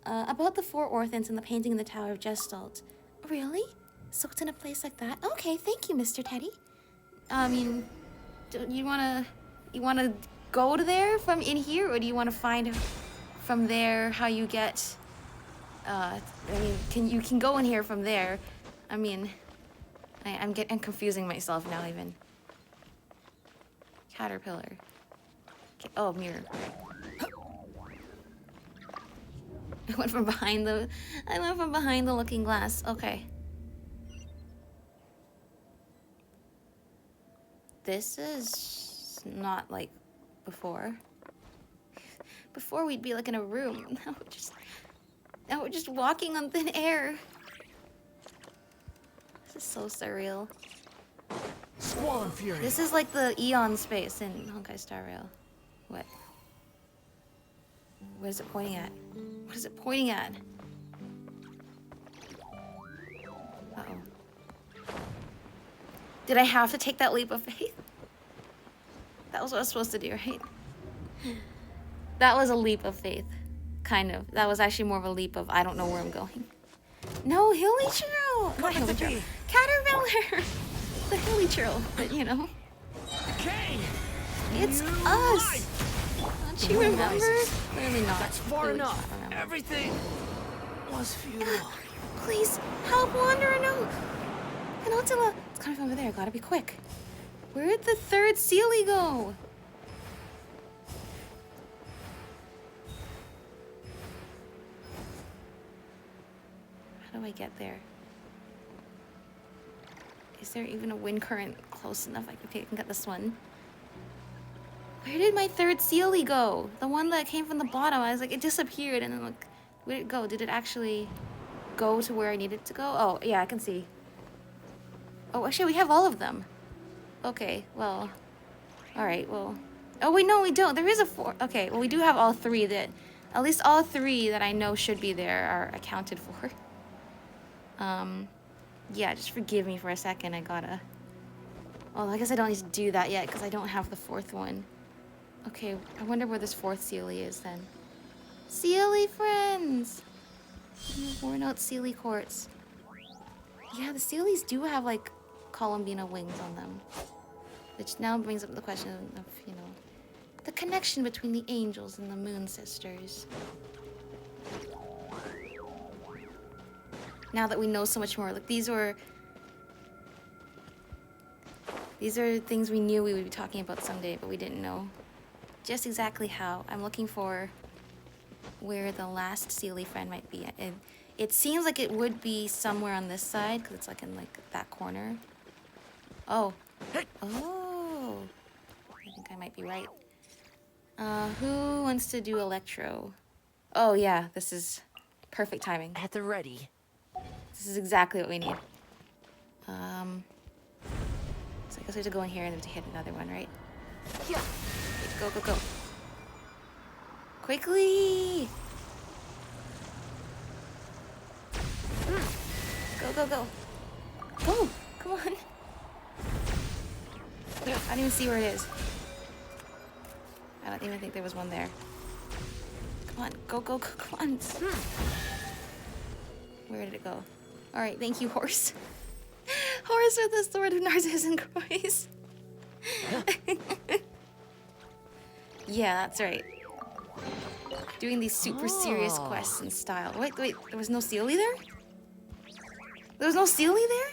About the 4 orphans and the painting in the Tower of Gestalt. Really? So it's in a place like that? Okay, thank you, Mr. Teddy. I mean, do you wanna go to there from in here, or do you want to find from there how you get? I mean, you can go in here from there. I mean, I'm confusing myself now even. Caterpillar. Okay, oh, mirror. I went from behind the looking glass. Okay. This is not like before. Before we'd be like in a room. Now we're just walking on thin air. This is so surreal. Squall and Fury. This is like the Eon space in Honkai Star Rail. What? What is it pointing at? What is it pointing at? Uh-oh. Did I have to take that leap of faith? That was what I was supposed to do, right? That was a leap of faith. Kind of. That was actually more of a leap of I don't know where I'm going. No, Hilly Churl! Not Hilly Churl. Caterpillar! The Hilly Churl, but you know. Okay. It's New us! life. Not Don't you remember? Clearly not. That's far Clearly enough. not remember. Everything was futile. Please, help Wanderer, no! Peninsula! It's coming from over there, gotta be quick. Where'd the third Sealy go? How do I get there? Is there even a wind current close enough? I can get this one. Where did my third Sealy go? The one that came from the bottom. I was like, it disappeared, and then like, where did it go? Did it actually go to where I needed to go? Oh, yeah, I can see. Oh, actually, we have all of them. Okay, well, all right, well. Oh, wait, no, we don't. There is a 4. Okay, well, we do have all 3 that, at least all 3 that I know should be there are accounted for. Yeah, just forgive me for a second. I gotta. Oh, I guess I don't need to do that yet because I don't have the 4th one. Okay, I wonder where this 4th Sealy is then. Sealy friends! Worn out Sealy quartz. Yeah, the Sealys do have like Columbina wings on them. Which now brings up the question of, you know, the connection between the angels and the Moon Sisters. Now that we know so much more, like these are things we knew we would be talking about someday, but we didn't know just exactly how. I'm looking for where the last Sealy friend might be. It seems like it would be somewhere on this side, because it's like in like that corner. Oh. Oh. I think I might be right. Who wants to do electro? Oh yeah, this is perfect timing. At the ready. This is exactly what we need. So I guess we have to go in here and then to hit another one, right? Yeah. Go, go, go. Quickly! Go, go, go. Go! Come on. I don't even see where it is. I don't even think there was one there. Come on, go, go, go, come on. Where did it go? Alright, thank you, horse. Horse with the sword of Narcissus and Croix. Yeah, that's right. Doing these super serious quests in style. Wait, there was no Sealy there? There was no Sealy there?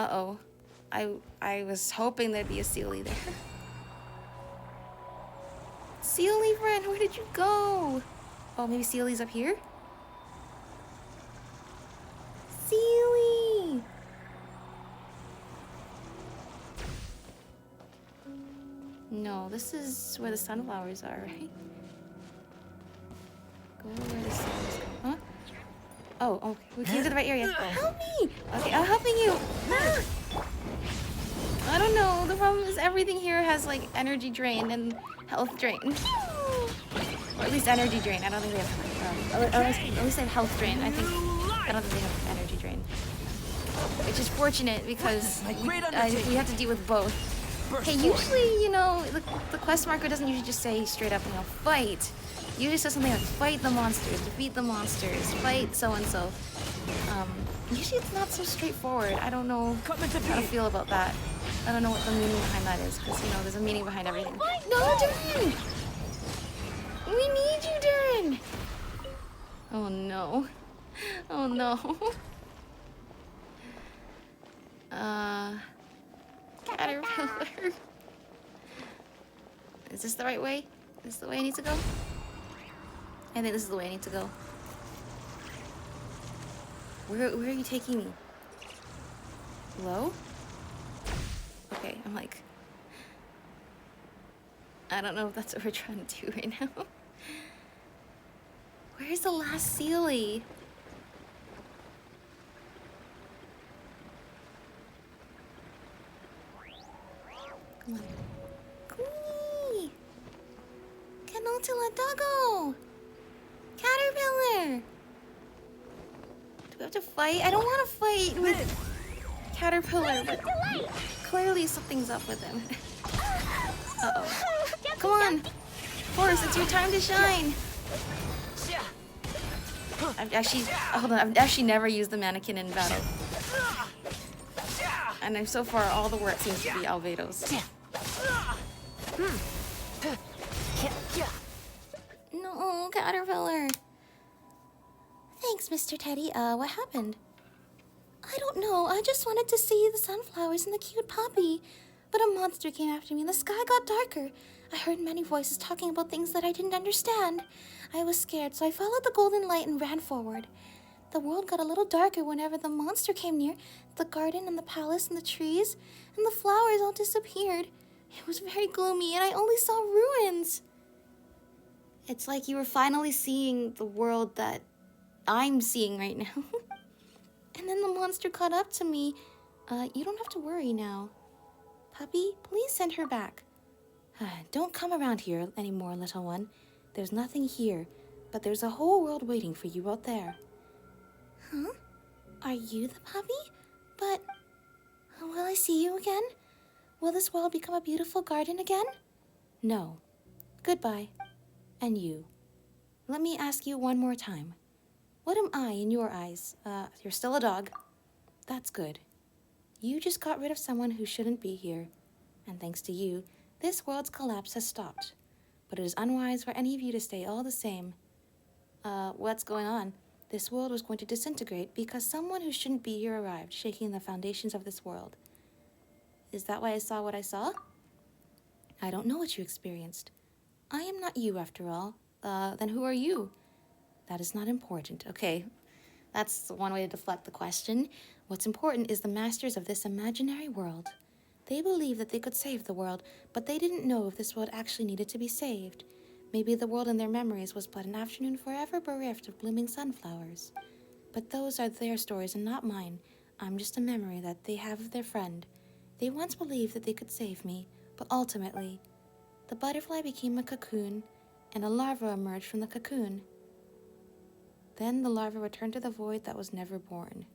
Uh-oh. I was hoping there'd be a Sealy there. Sealy friend, where did you go? Oh, maybe Sealy's up here? Sealy! No, this is where the sunflowers are, right? Go where the sun's going. Huh? Oh, okay. We came to the right area. Help me! Okay, I'm helping you. Ah! I don't know. The problem is everything here has like energy drain and health drain. Or at least energy drain. I don't think they have. At least they have health drain. I don't think they have energy drain. Which is fortunate because we have to deal with both. Hey, usually, you know, the quest marker doesn't usually just say straight up, you know, fight. Usually says something like fight the monsters, defeat the monsters, fight so-and-so. Usually it's not so straightforward. I don't know how to feel about that. I don't know what the meaning behind that is, because, you know, there's a meaning behind everything. No, Durin! We need you, Durin! Oh, no. Oh, no. Caterpillar. Is this the right way? Is this the way I need to go? I think this is the way I need to go. Where are you taking me? Low? Okay, I'm like... I don't know if that's what we're trying to do right now. Where's the last Sealy? Come on. Queenie! Canotilla Doggo! Caterpillar! Do we have to fight? I don't want to fight with Caterpillar, but clearly something's up with him. Uh-oh. Come on! Horse, it's your time to shine! I've actually never used the mannequin in battle. And so far, all the work seems to be Albedo's. caterpillar. Thanks, Mr. Teddy. What happened? I don't know. I just wanted to see the sunflowers and the cute puppy. But a monster came after me and the sky got darker. I heard many voices talking about things that I didn't understand. I was scared, so I followed the golden light and ran forward. The world got a little darker whenever the monster came near. The garden and the palace and the trees and the flowers all disappeared. It was very gloomy and I only saw ruins. It's like you were finally seeing the world that I'm seeing right now. And then the monster caught up to me. You don't have to worry now. Puppy, please send her back. Don't come around here anymore, little one. There's nothing here, but there's a whole world waiting for you out there. Huh? Are you the puppy? But will I see you again? Will this world become a beautiful garden again? No. Goodbye. And you. Let me ask you one more time. What am I in your eyes? You're still a dog. That's good. You just got rid of someone who shouldn't be here. And thanks to you, this world's collapse has stopped. But it is unwise for any of you to stay all the same. What's going on? This world was going to disintegrate because someone who shouldn't be here arrived, shaking the foundations of this world. Is that why I saw what I saw? I don't know what you experienced. I am not you, after all. Then who are you? That is not important. Okay, that's one way to deflect the question. What's important is the masters of this imaginary world. They believed that they could save the world, but they didn't know if this world actually needed to be saved. Maybe the world in their memories was but an afternoon forever bereft of blooming sunflowers. But those are their stories and not mine. I'm just a memory that they have of their friend. They once believed that they could save me, but ultimately, the butterfly became a cocoon, and a larva emerged from the cocoon. Then the larva returned to the void that was never born.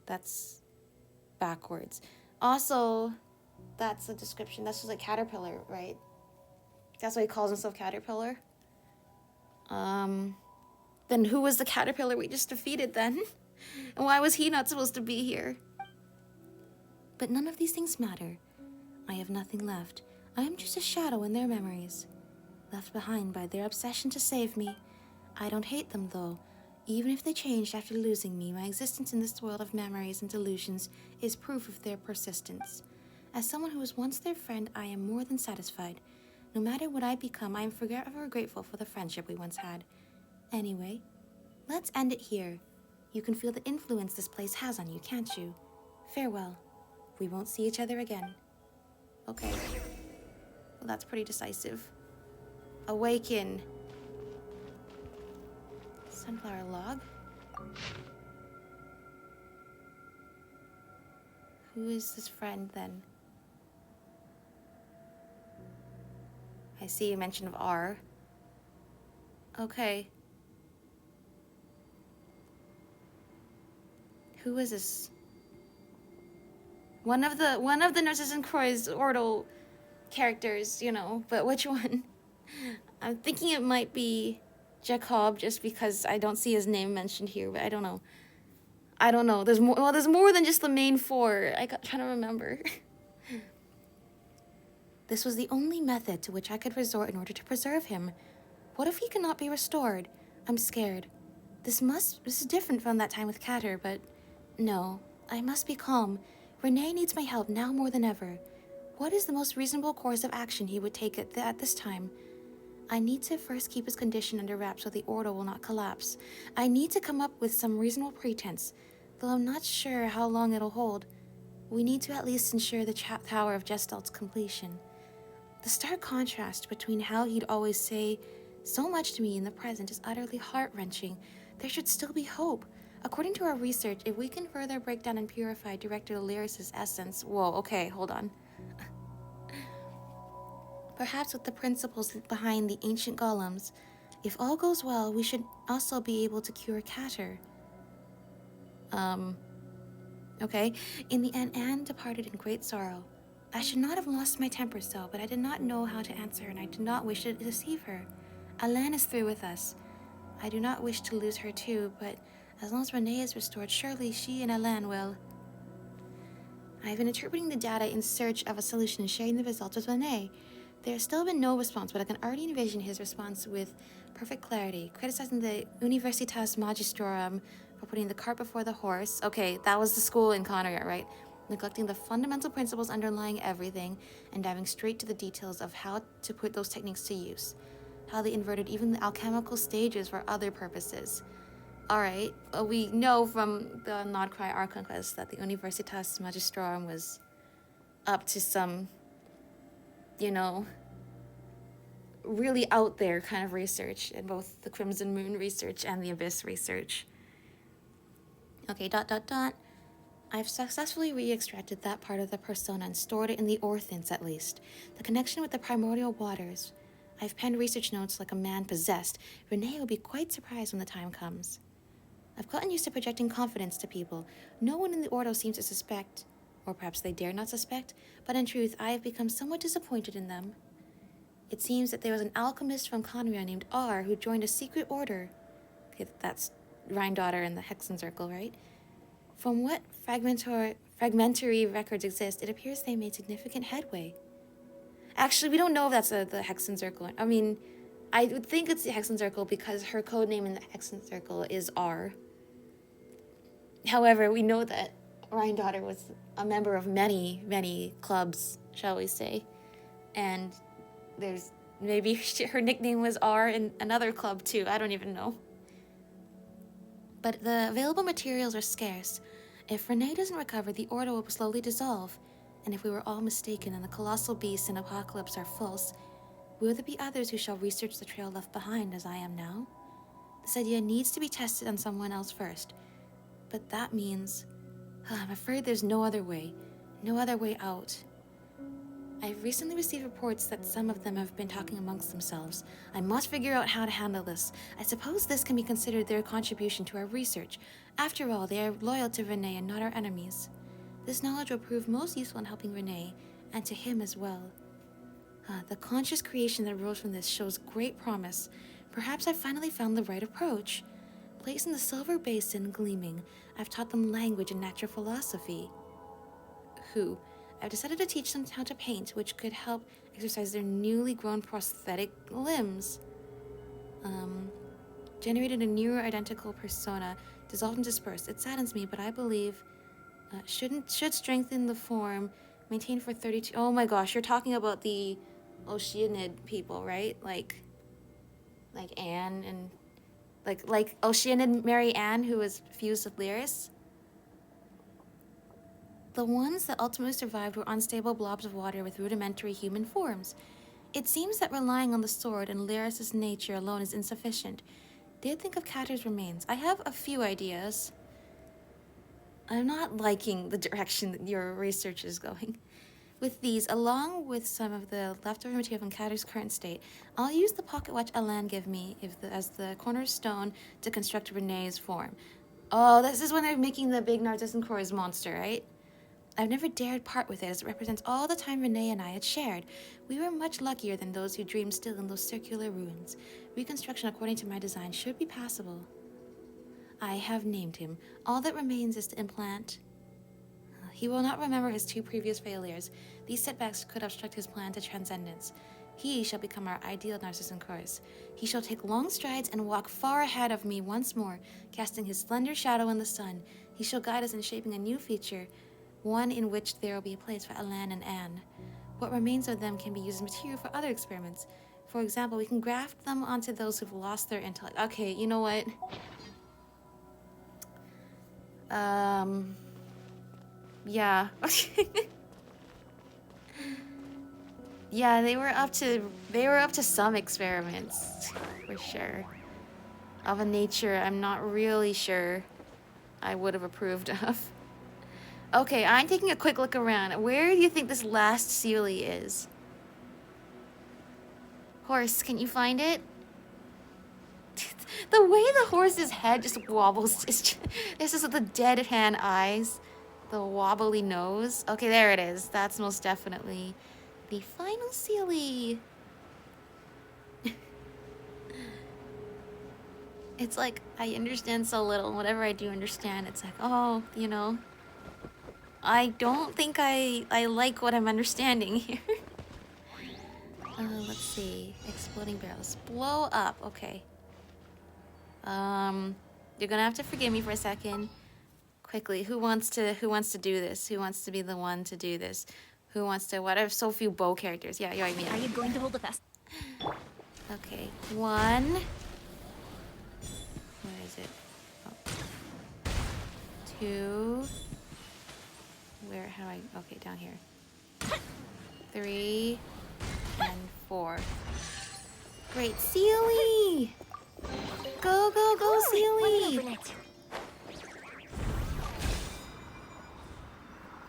That's backwards. Also, that's a description. That's just a caterpillar, right? That's why he calls himself Caterpillar. Then who was the caterpillar we just defeated then? And why was he not supposed to be here? But none of these things matter. I have nothing left. I am just a shadow in their memories, left behind by their obsession to save me. I don't hate them, though. Even if they changed after losing me, my existence in this world of memories and delusions is proof of their persistence. As someone who was once their friend, I am more than satisfied. No matter what I become, I am forever grateful for the friendship we once had. Anyway, let's end it here. You can feel the influence this place has on you, can't you? Farewell. We won't see each other again. Okay. Well, that's pretty decisive. Awaken. Sunflower log? Who is this friend, then? I see a mention of R. Okay. Who is this? One of the Nurses in Croy's Ordle characters, you know, but which one? I'm thinking it might be Jacob, just because I don't see his name mentioned here, but I don't know. I don't know. There's more. Well, there's more than just the main four. Trying to remember. This was the only method to which I could resort in order to preserve him. What if he cannot be restored? I'm scared. This is different from that time with Catter, but no, I must be calm. Renee needs my help now more than ever. What is the most reasonable course of action he would take at this time? I need to first keep his condition under wraps so the order will not collapse. I need to come up with some reasonable pretense, though I'm not sure how long it'll hold. We need to at least ensure the Tower of Gestalt's completion. The stark contrast between how he'd always say so much to me in the present is utterly heart-wrenching. There should still be hope. According to our research, if we can further break down and purify Director Lyris's essence... Whoa, okay, hold on. Perhaps with the principles behind the ancient golems, if all goes well, we should also be able to cure Catter. Okay. In the end, Anne departed in great sorrow. I should not have lost my temper so, but I did not know how to answer her, and I did not wish to deceive her. Alain is through with us. I do not wish to lose her too, but as long as Renee is restored, surely she and Alain will. I have been interpreting the data in search of a solution and sharing the results with Renee. There's still been no response, but I can already envision his response with perfect clarity, criticizing the Universitas Magistrorum for putting the cart before the horse. Okay, that was the school in Connery, right? Neglecting the fundamental principles underlying everything and diving straight to the details of how to put those techniques to use. How they inverted even the alchemical stages for other purposes. Alright, we know from the Nodcry Archonquest that the Universitas Magistrorum was up to some, you know, really out there kind of research in both the Crimson Moon research and the Abyss research. Okay, ... I've successfully re-extracted that part of the persona and stored it in the orthants at least. The connection with the primordial waters. I've penned research notes like a man possessed. Renee will be quite surprised when the time comes. I've gotten used to projecting confidence to people. No one in the Ordo seems to suspect, or perhaps they dare not suspect, but in truth, I have become somewhat disappointed in them. It seems that there was an alchemist from Conria named R who joined a secret order. Okay, that's Rhine-Daughter in the Hexen Circle, right? From what fragmentary records exist, it appears they made significant headway. Actually, we don't know if that's the Hexen Circle. I mean, I would think it's the Hexen Circle because her code name in the Hexen Circle is R. However, we know that Rhine-Daughter was a member of many, many clubs, shall we say. And there's maybe her nickname was R in another club too. I don't even know. But the available materials are scarce. If Renee doesn't recover, the Ordo will slowly dissolve. And if we were all mistaken and the colossal beasts in Apocalypse are false, will there be others who shall research the trail left behind as I am now? This idea needs to be tested on someone else first. But that means... I'm afraid there's no other way out. I've recently received reports that some of them have been talking amongst themselves. I must figure out how to handle this. I suppose this can be considered their contribution to our research. After all, they are loyal to Renee and not our enemies. This knowledge will prove most useful in helping Renee, and to him as well. The conscious creation that arose from this shows great promise. Perhaps I've finally found the right approach. Placed in the silver basin gleaming, I've taught them language and natural philosophy. I've decided to teach them how to paint, which could help exercise their newly grown prosthetic limbs. Generated a newer identical persona, dissolved and dispersed. It saddens me, but I believe should strengthen the form, maintained for 32. Oh my gosh, you're talking about the Oceanid people, right? Like Anne and like Oceanid Mary Ann, who was fused with Lyris. The ones that ultimately survived were unstable blobs of water with rudimentary human forms. It seems that relying on the sword and Lyris' nature alone is insufficient. Did think of Kater's remains. I have a few ideas. I'm not liking the direction that your research is going. With these, along with some of the leftover material from Kater's current state, I'll use the pocket watch Alan gave me as the cornerstone to construct Renee's form. Oh, this is when they're making the big Narcissus Crows monster, right? I've never dared part with it, as it represents all the time Renee and I had shared. We were much luckier than those who dreamed still in those circular ruins. Reconstruction according to my design should be passable. I have named him. All that remains is to implant... He will not remember his 2 previous failures. These setbacks could obstruct his plan to transcendence. He shall become our ideal Narcissus Chorus. He shall take long strides and walk far ahead of me once more, casting his slender shadow in the sun. He shall guide us in shaping a new feature, one in which there will be a place for Alan and Anne. What remains of them can be used as material for other experiments. For example, we can graft them onto those who've lost their intellect. Okay, you know what? Yeah. Yeah, they were up to some experiments, for sure. Of a nature I'm not really sure I would have approved of. Okay, I'm taking a quick look around. Where do you think this last Sealy is? Horse, can you find it? The way the horse's head just wobbles is just, this is the dead hand eyes. The wobbly nose. Okay, there it is. That's most definitely the final Sealy. It's like, I understand so little. Whatever I do understand, it's like, oh, you know. I don't think I like what I'm understanding here. Let's see. Exploding barrels. Blow up. Okay. You're gonna have to forgive me for a second. Quickly, who wants to do this? Who wants to be the one to do this? Who wants to? What? I have so few bow characters. Yeah, I mean. Are you going to hold the fest? Okay, one. Where is it? Oh. Two. Where? How do I? Okay, down here. 3 and 4. Great, Sealy! Go, go, go, Sealy!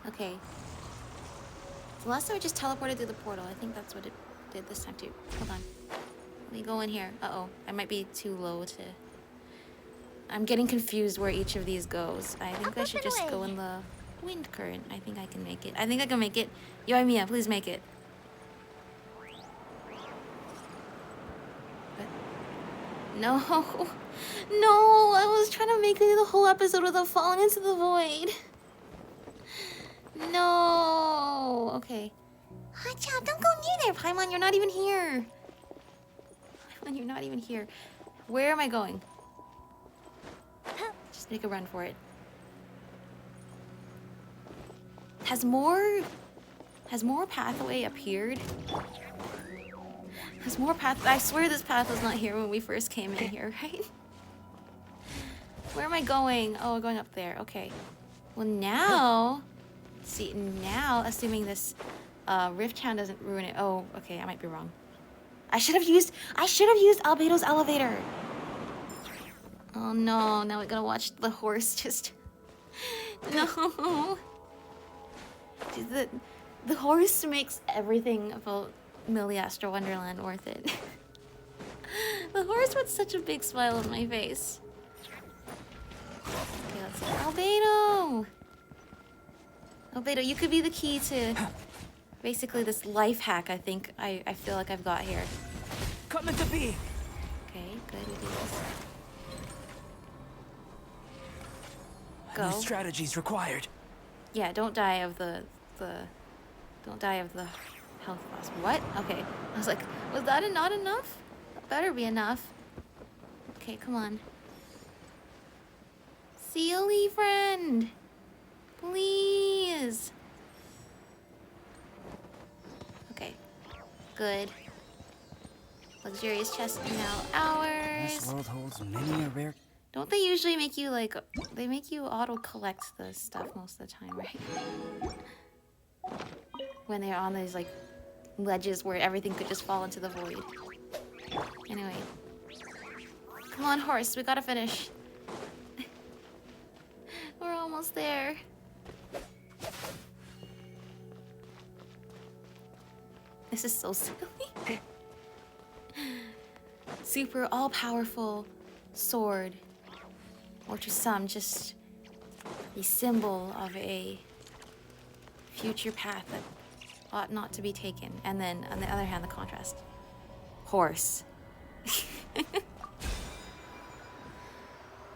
Okay. So last time I just teleported through the portal. I think that's what it did this time too. Hold on. Let me go in here. Uh-oh. I might be too low to... I'm getting confused where each of these goes. I think I should just go in the wind current. I think I can make it. I think I can make it. Yo, Mia, please make it. No. No, I was trying to make it the whole episode without falling into the void. No. Okay. Hotchop, don't go near there, Paimon. You're not even here. Paimon, you're not even here. Where am I going? Just make a run for it. Has more pathway appeared? Has more path... I swear this path was not here when we first came in here, right? Where am I going? Oh, I'm going up there. Okay. Well, now... See, now, assuming this Rift Town doesn't ruin it... Oh, okay, I might be wrong. I should have used Albedo's elevator! Oh no, now we gotta watch the horse just... No! The horse makes everything about Milliastra Wonderland worth it. The horse puts such a big smile on my face. Okay, let's see. Albedo! Albedo, you could be the key to basically this life hack I think I feel like I've got here. Come into being. Okay, good, we do this. Go. New strategies required. Yeah, don't die of the don't die of the health loss. What? Okay. I was like, was that not enough? That better be enough. Okay, come on. Sealy friend! Please! Okay. Good. Luxurious chest now ours. This world holds many a rare... Don't they usually make you, like, they make you auto-collect the stuff most of the time, right? When they're on these, like, ledges where everything could just fall into the void. Anyway. Come on, horse, we gotta finish. We're almost there. This is so silly. Super all-powerful sword. Or to some, just a symbol of a future path that ought not to be taken. And then, on the other hand, the contrast. Horse.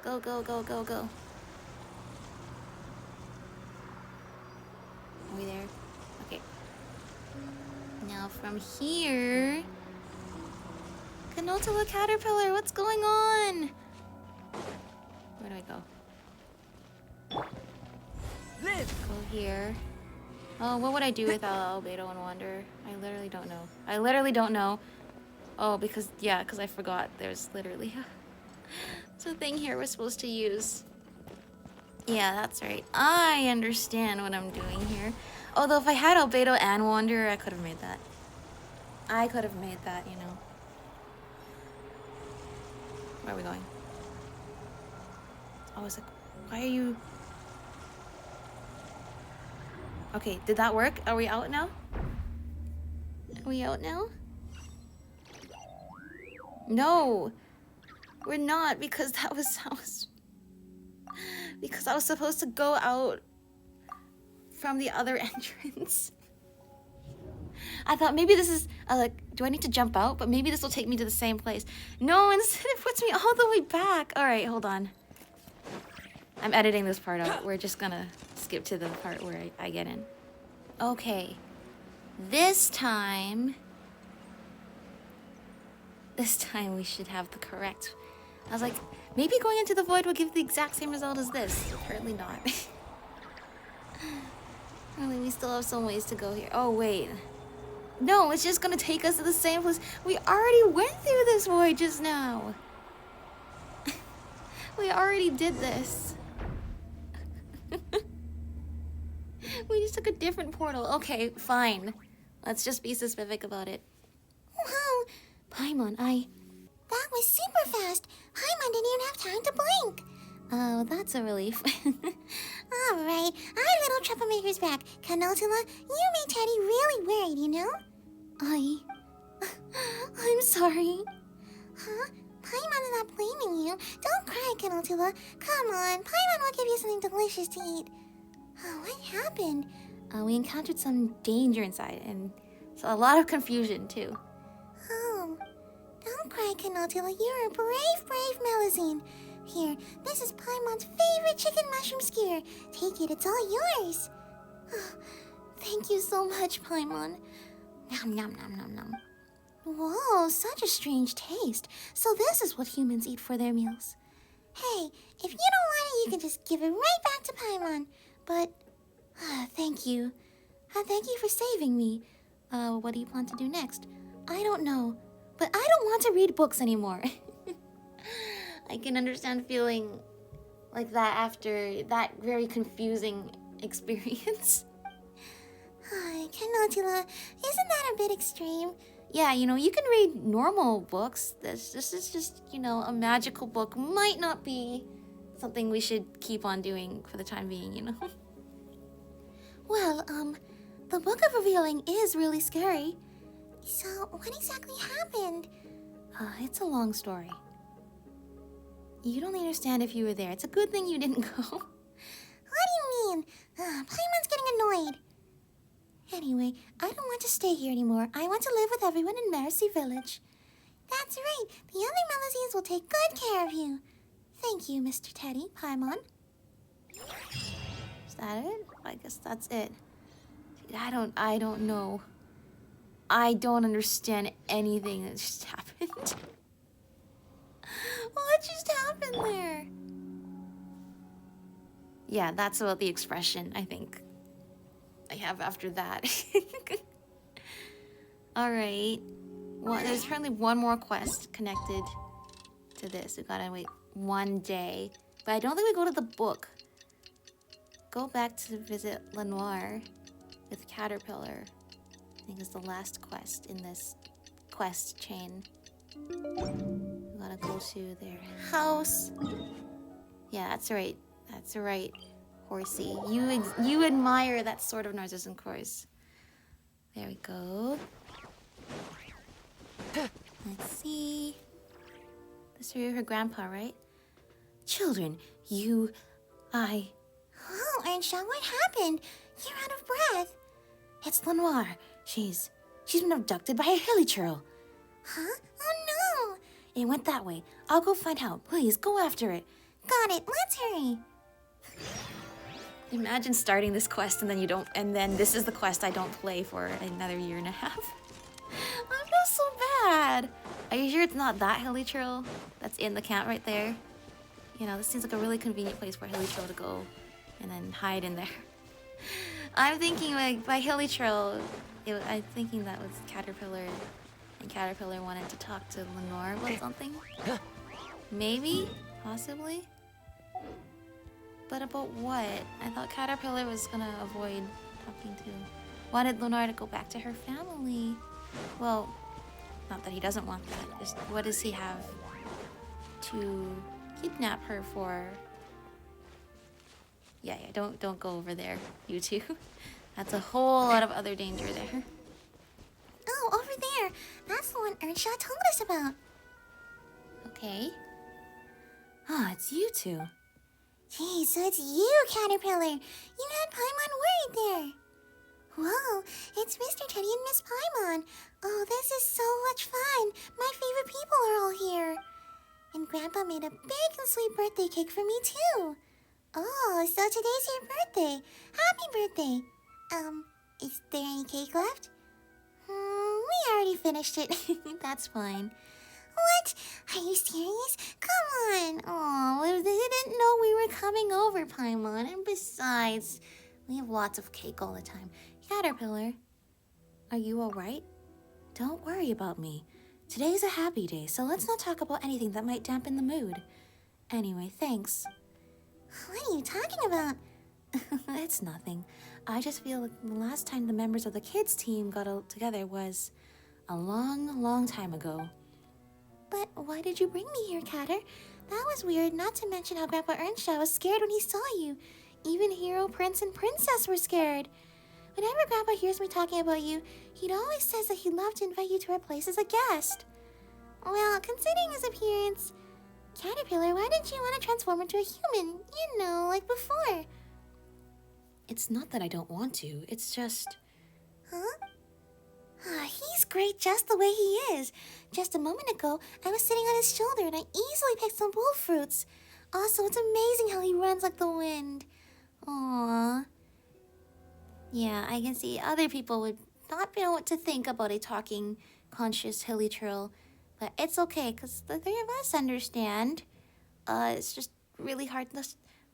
Go, go, go, go, go. Are we there? Okay. Now from here... Canotula Caterpillar, what's going on? Where do I go? Live. Go here. Oh, what would I do without Albedo and Wander? I literally don't know. I literally don't know. Oh, because I forgot there's literally a thing here we're supposed to use. Yeah, that's right. I understand what I'm doing here. Although if I had Albedo and Wander, I could have made that. I could have made that, you know. Where are we going? I was like, why are you... Okay, did that work? Are we out now? Are we out now? No! We're not, because that was... Because I was supposed to go out from the other entrance. I thought maybe this is, like, do I need to jump out? But maybe this will take me to the same place. No, instead it puts me all the way back. All right, hold on. I'm editing this part out. We're just gonna skip to the part where I get in. Okay. This time, This time we should have the correct. I was like, maybe going into the void will give the exact same result as this. Apparently not. Apparently we still have some ways to go here. Oh, wait. No, it's just gonna take us to the same place. We already went through this void just now. We already did this. We just took a different portal. Okay, fine. Let's just be specific about it. Wow, Paimon, that was super fast. Paimon didn't even have time to blink. Oh, that's a relief. All right, our little troublemaker's back. Canotula, you made Teddy really worried, you know? I'm sorry. Huh? Paimon's not blaming you. Don't cry, Canotula. Come on, Paimon will give you something delicious to eat. Oh, what happened? We encountered some danger inside, and so a lot of confusion, too. Oh, don't cry, Canotula. You're a brave Melusine. Here, this is Paimon's favorite chicken mushroom skewer. Take it, it's all yours. Thank you so much, Paimon. Nom nom nom nom nom. Whoa, such a strange taste. So this is what humans eat for their meals. Hey, if you don't want it, you can just give it right back to Paimon. But, thank you. Thank you for saving me. What do you plan to do next? I don't know, but I don't want to read books anymore. I can understand feeling like that after that very confusing experience. Canotula, isn't that a bit extreme? Yeah, you know, you can read normal books. This is just, you know, a magical book might not be something we should keep on doing for the time being, you know? Well, the Book of Revealing is really scary. So, what exactly happened? It's a long story. You'd only understand if you were there. It's a good thing you didn't go. What do you mean? Paimon's getting annoyed. Anyway, I don't want to stay here anymore. I want to live with everyone in Mercy Village. That's right. The other Melusines will take good care of you. Thank you, Mr. Teddy, Paimon. Is that it? I guess that's it. I don't know. I don't understand anything that just happened. What just happened there? Yeah, that's about the expression, I think, I have after that. Alright. Well, there's apparently one more quest connected to this. We gotta wait one day. But I don't think we go to the book. Go back to visit Lenoir with Caterpillar. I think is the last quest in this quest chain. We gotta go to their house. Yeah, that's right. That's right, Horsey. You admire that sort of narcissism course. There we go. Let's see. This is her grandpa, right? Children, Oh, Earnshaw, what happened? You're out of breath. It's Lenoir. She's been abducted by a hilly churl. Huh? Oh, no. It went that way. I'll go find out. Please, go after it. Got it. Let's hurry. Imagine starting this quest and then you don't, and then this is the quest I don't play for another year and a half. I feel so bad. Are you sure it's not that hilly churl that's in the camp right there? You know, this seems like a really convenient place for a hilly churl to go and then hide in there. I'm thinking like by hilly churl, I'm thinking that was Caterpillar, and Caterpillar wanted to talk to Lenoir about something. Maybe, possibly. But about what? I thought Caterpillar was gonna avoid talking to... Wanted Lenoir to go back to her family. Well, not that he doesn't want that. Just what does he have to kidnap her for? Yeah, don't go over there, you two. That's a whole lot of other danger there. Oh, over there. That's the one Earnshaw told us about. Okay. Ah, it's you two. Gee, so it's you, Caterpillar. You had Paimon worried there. Whoa, it's Mr. Teddy and Miss Paimon. Oh, this is so much fun. My favorite people are all here. And Grandpa made a big and sweet birthday cake for me, too. Oh, so today's your birthday. Happy birthday. Is there any cake left? We already finished it. That's fine. What? Are you serious? Come on. Oh, they didn't know we were coming over, Paimon. And besides, we have lots of cake all the time. Caterpillar, are you alright? Don't worry about me. Today's a happy day, so let's not talk about anything that might dampen the mood. Anyway, thanks. What are you talking about? It's nothing. I just feel like the last time the members of the kids' team got out together was a long, long time ago. But why did you bring me here, Catter? That was weird, not to mention how Grandpa Earnshaw was scared when he saw you. Even Hero, Prince, and Princess were scared. Whenever Grandpa hears me talking about you, he'd always says that he'd love to invite you to our place as a guest. Well, considering his appearance, Caterpillar, why didn't you want to transform into a human? You know, like before. It's not that I don't want to, it's just... Huh? He's great just the way he is. Just a moment ago, I was sitting on his shoulder and I easily picked some bull fruits. Also, it's amazing how he runs like the wind. Aww. Yeah, I can see other people would not know what to think about a talking, conscious hilly turtle. But it's okay, because the three of us understand. It's just really hard to...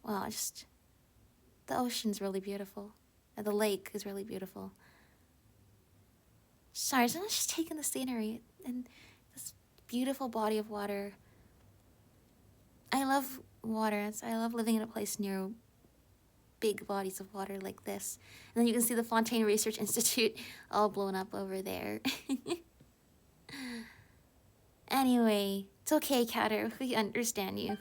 Well, just... The ocean's really beautiful. The lake is really beautiful. Sorry, so I'm just taking the scenery and this beautiful body of water. I love water. I love living in a place near big bodies of water like this. And then you can see the Fontaine Research Institute all blown up over there. Anyway, it's okay, Catter. We understand you.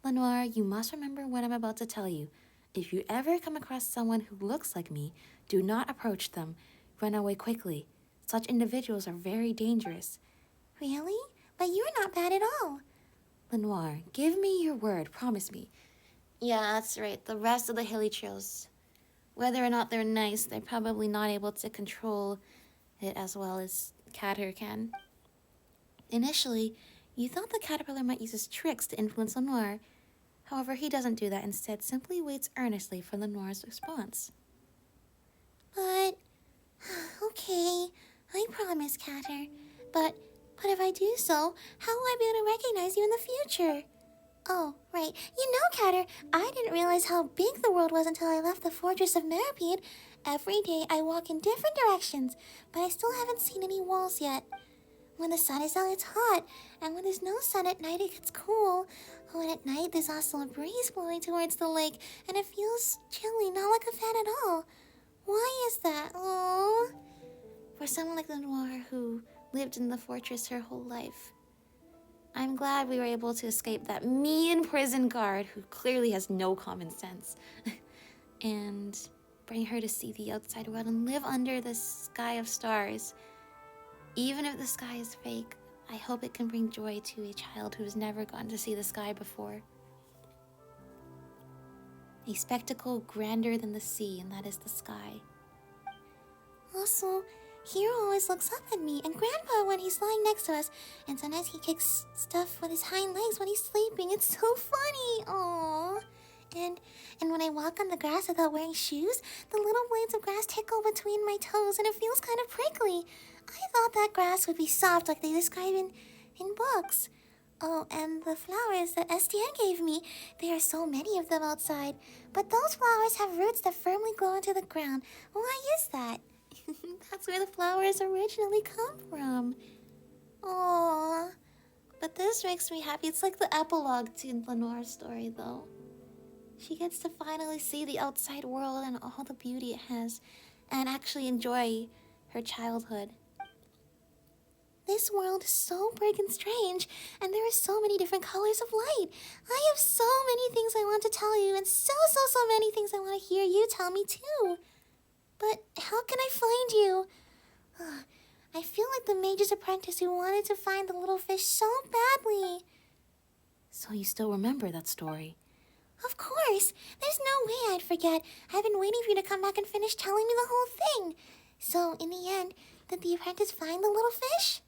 Lenoir, you must remember what I'm about to tell you. If you ever come across someone who looks like me, do not approach them. Run away quickly. Such individuals are very dangerous. Really? But you're not bad at all. Lenoir, give me your word. Promise me. Yeah, that's right. The rest of the hilly trails, whether or not they're nice, they're probably not able to control it as well as Catter can. Initially, you thought the caterpillar might use his tricks to influence Lenoir. However, he doesn't do that. Instead, simply waits earnestly for Lenoir's response. But... Okay, I promise, Catter. But if I do so, how will I be able to recognize you in the future? Oh, right. You know, Catter, I didn't realize how big the world was until I left the fortress of Meripede. Every day I walk in different directions, but I still haven't seen any walls yet. When the sun is out, it's hot, and when there's no sun at night, it gets cool. Oh, and at night, there's also a breeze blowing towards the lake, and it feels chilly, not like a fan at all. Why is that? Oh, for someone like Lenoir who lived in the fortress her whole life. I'm glad we were able to escape that mean prison guard who clearly has no common sense. And bring her to see the outside world and live under the sky of stars. Even if the sky is fake, I hope it can bring joy to a child who has never gotten to see the sky before. A spectacle grander than the sea, and that is the sky. Also, Hero always looks up at me, and Grandpa when he's lying next to us, and sometimes he kicks stuff with his hind legs when he's sleeping. It's so funny. Aww. And when I walk on the grass without wearing shoes, the little blades of grass tickle between my toes, and it feels kind of prickly. I thought that grass would be soft like they describe in books. Oh, and the flowers that SDN gave me, there are so many of them outside. But those flowers have roots that firmly go into the ground. Why is that? That's where the flowers originally come from. Aww. But this makes me happy. It's like the epilogue to Lenoir's story, though. She gets to finally see the outside world and all the beauty it has, and actually enjoy her childhood. This world is so big and strange, and there are so many different colors of light. I have so many things I want to tell you, and so many things I want to hear you tell me too. But how can I find you? I feel like the mage's apprentice who wanted to find the little fish so badly. So you still remember that story? Of course. There's no way I'd forget. I've been waiting for you to come back and finish telling me the whole thing. So, in the end, did the apprentice find the little fish?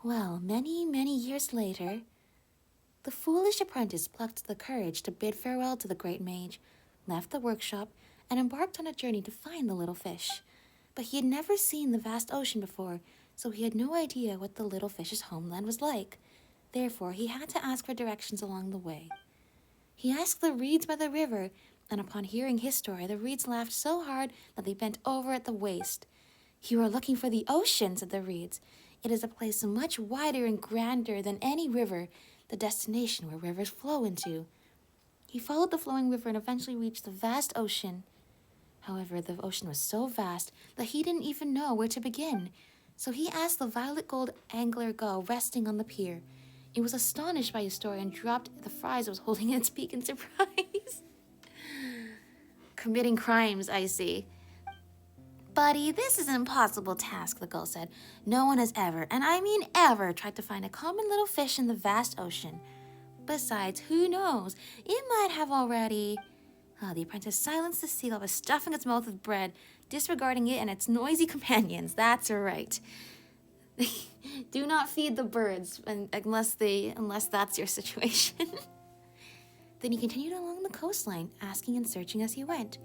Well, many years later, the foolish apprentice plucked the courage to bid farewell to the great mage, left the workshop, and embarked on a journey to find the little fish. But he had never seen the vast ocean before, so he had no idea what the little fish's homeland was like. Therefore, he had to ask for directions along the way. He asked the reeds by the river, and upon hearing his story, the reeds laughed so hard that they bent over at the waist. "You are looking for the ocean," said the reeds. "It is a place much wider and grander than any river, the destination where rivers flow into." He followed the flowing river and eventually reached the vast ocean. However, the ocean was so vast that he didn't even know where to begin. So he asked the violet gold angler gull resting on the pier. It was astonished by his story and dropped the fries it was holding in its beak in surprise. Committing crimes, I see. "Buddy, this is an impossible task," the gull said. "No one has ever, and I mean ever, tried to find a common little fish in the vast ocean. Besides, who knows? It might have already..." The apprentice silenced the seagull by stuffing its mouth with bread, disregarding it and its noisy companions. That's right. Do not feed the birds unless that's your situation. Then he continued along the coastline, asking and searching as he went.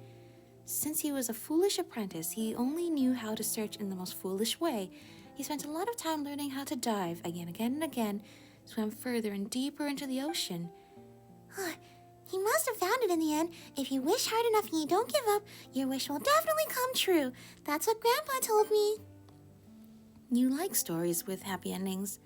Since he was a foolish apprentice, he only knew how to search in the most foolish way. He spent a lot of time learning how to dive again and again, swam further and deeper into the ocean. He must have found it in the end. If you wish hard enough and you don't give up, your wish will definitely come true. That's what Grandpa told me. You like stories with happy endings.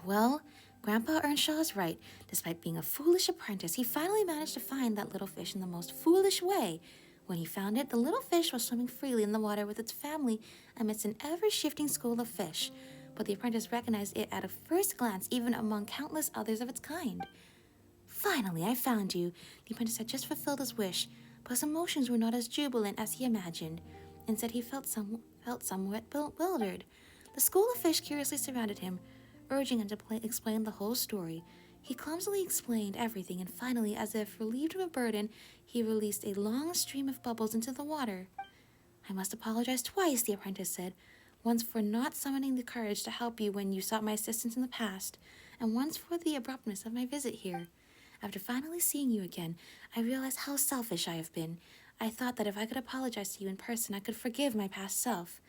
Well, Grandpa Earnshaw is right. Despite being a foolish apprentice, he finally managed to find that little fish in the most foolish way. When he found it, the little fish was swimming freely in the water with its family amidst an ever-shifting school of fish. But the apprentice recognized it at a first glance, even among countless others of its kind. "Finally, I found you." The apprentice had just fulfilled his wish, but his emotions were not as jubilant as he imagined. Instead, he felt somewhat bewildered. The school of fish curiously surrounded him, urging him to explain the whole story. He clumsily explained everything, and finally, as if relieved of a burden, he released a long stream of bubbles into the water. "I must apologize twice," the apprentice said. "Once for not summoning the courage to help you when you sought my assistance in the past, and once for the abruptness of my visit here. After finally seeing you again, I realized how selfish I have been. I thought that if I could apologize to you in person, I could forgive my past self."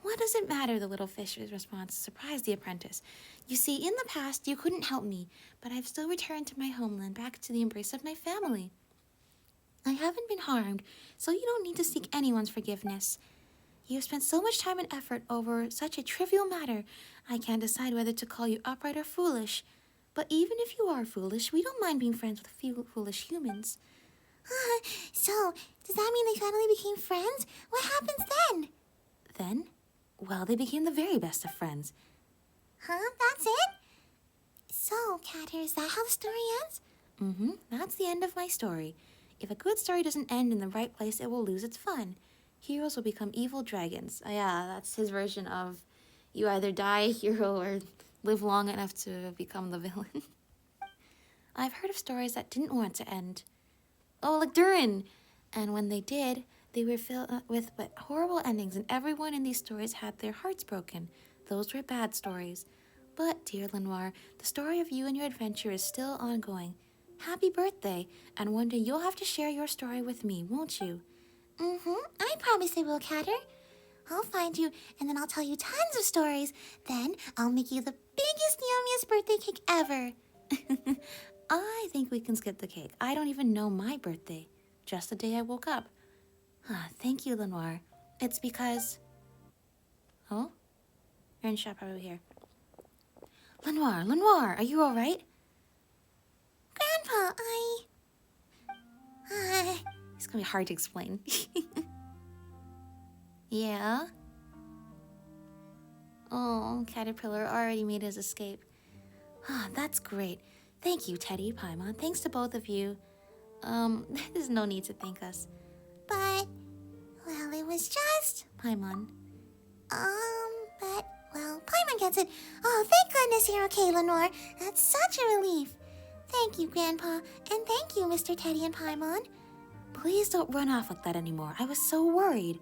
"What does it matter?" the little fish's response surprised the apprentice. "You see, in the past, you couldn't help me, but I've still returned to my homeland, back to the embrace of my family. I haven't been harmed, so you don't need to seek anyone's forgiveness. You have spent so much time and effort over such a trivial matter, I can't decide whether to call you upright or foolish. But even if you are foolish, we don't mind being friends with few foolish humans." So, does that mean they finally became friends? What happens then? Then? Well, they became the very best of friends. That's it? So, Catter, is that how the story ends? That's the end of my story. If a good story doesn't end in the right place, it will lose its fun. Heroes will become evil dragons. Yeah, that's his version of you either die a hero or live long enough to become the villain. I've heard of stories that didn't want to end. Oh, like Durin! And when they did, they were filled with horrible endings, and everyone in these stories had their hearts broken. Those were bad stories. But, dear Lenoir, the story of you and your adventure is still ongoing. Happy birthday, and one day you'll have to share your story with me, won't you? I promise I will, Catter. I'll find you, and then I'll tell you tons of stories. Then I'll make you the biggest, yummiest birthday cake ever. I think we can skip the cake. I don't even know my birthday. Just the day I woke up. Thank you, Lenoir. It's because... Oh? Earnshaw probably here. Lenoir, are you alright? Grandpa, It's gonna be hard to explain. Yeah? Oh, Caterpillar already made his escape. That's great. Thank you, Teddy, Paimon. Thanks to both of you. There's no need to thank us. But, well, it was just... Paimon. But, well, Paimon gets it. Oh, thank goodness you're okay, Lenore. That's such a relief. Thank you, Grandpa, and thank you, Mr. Teddy and Paimon. Please don't run off like that anymore. I was so worried.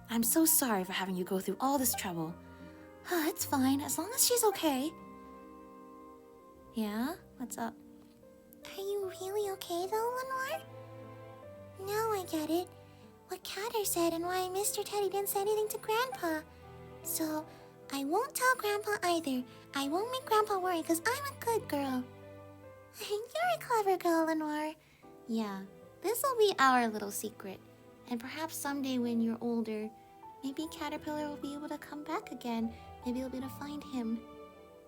I'm so sorry for having you go through all this trouble. It's fine, as long as she's okay. Yeah? What's up? Are you really okay, though, Lenore? No, I get it. What Catter said and why Mr. Teddy didn't say anything to Grandpa. So, I won't tell Grandpa either. I won't make Grandpa worry because I'm a good girl. You're a clever girl, Lenore. Yeah, this will be our little secret. And perhaps someday when you're older, maybe Caterpillar will be able to come back again. Maybe you'll be able to find him.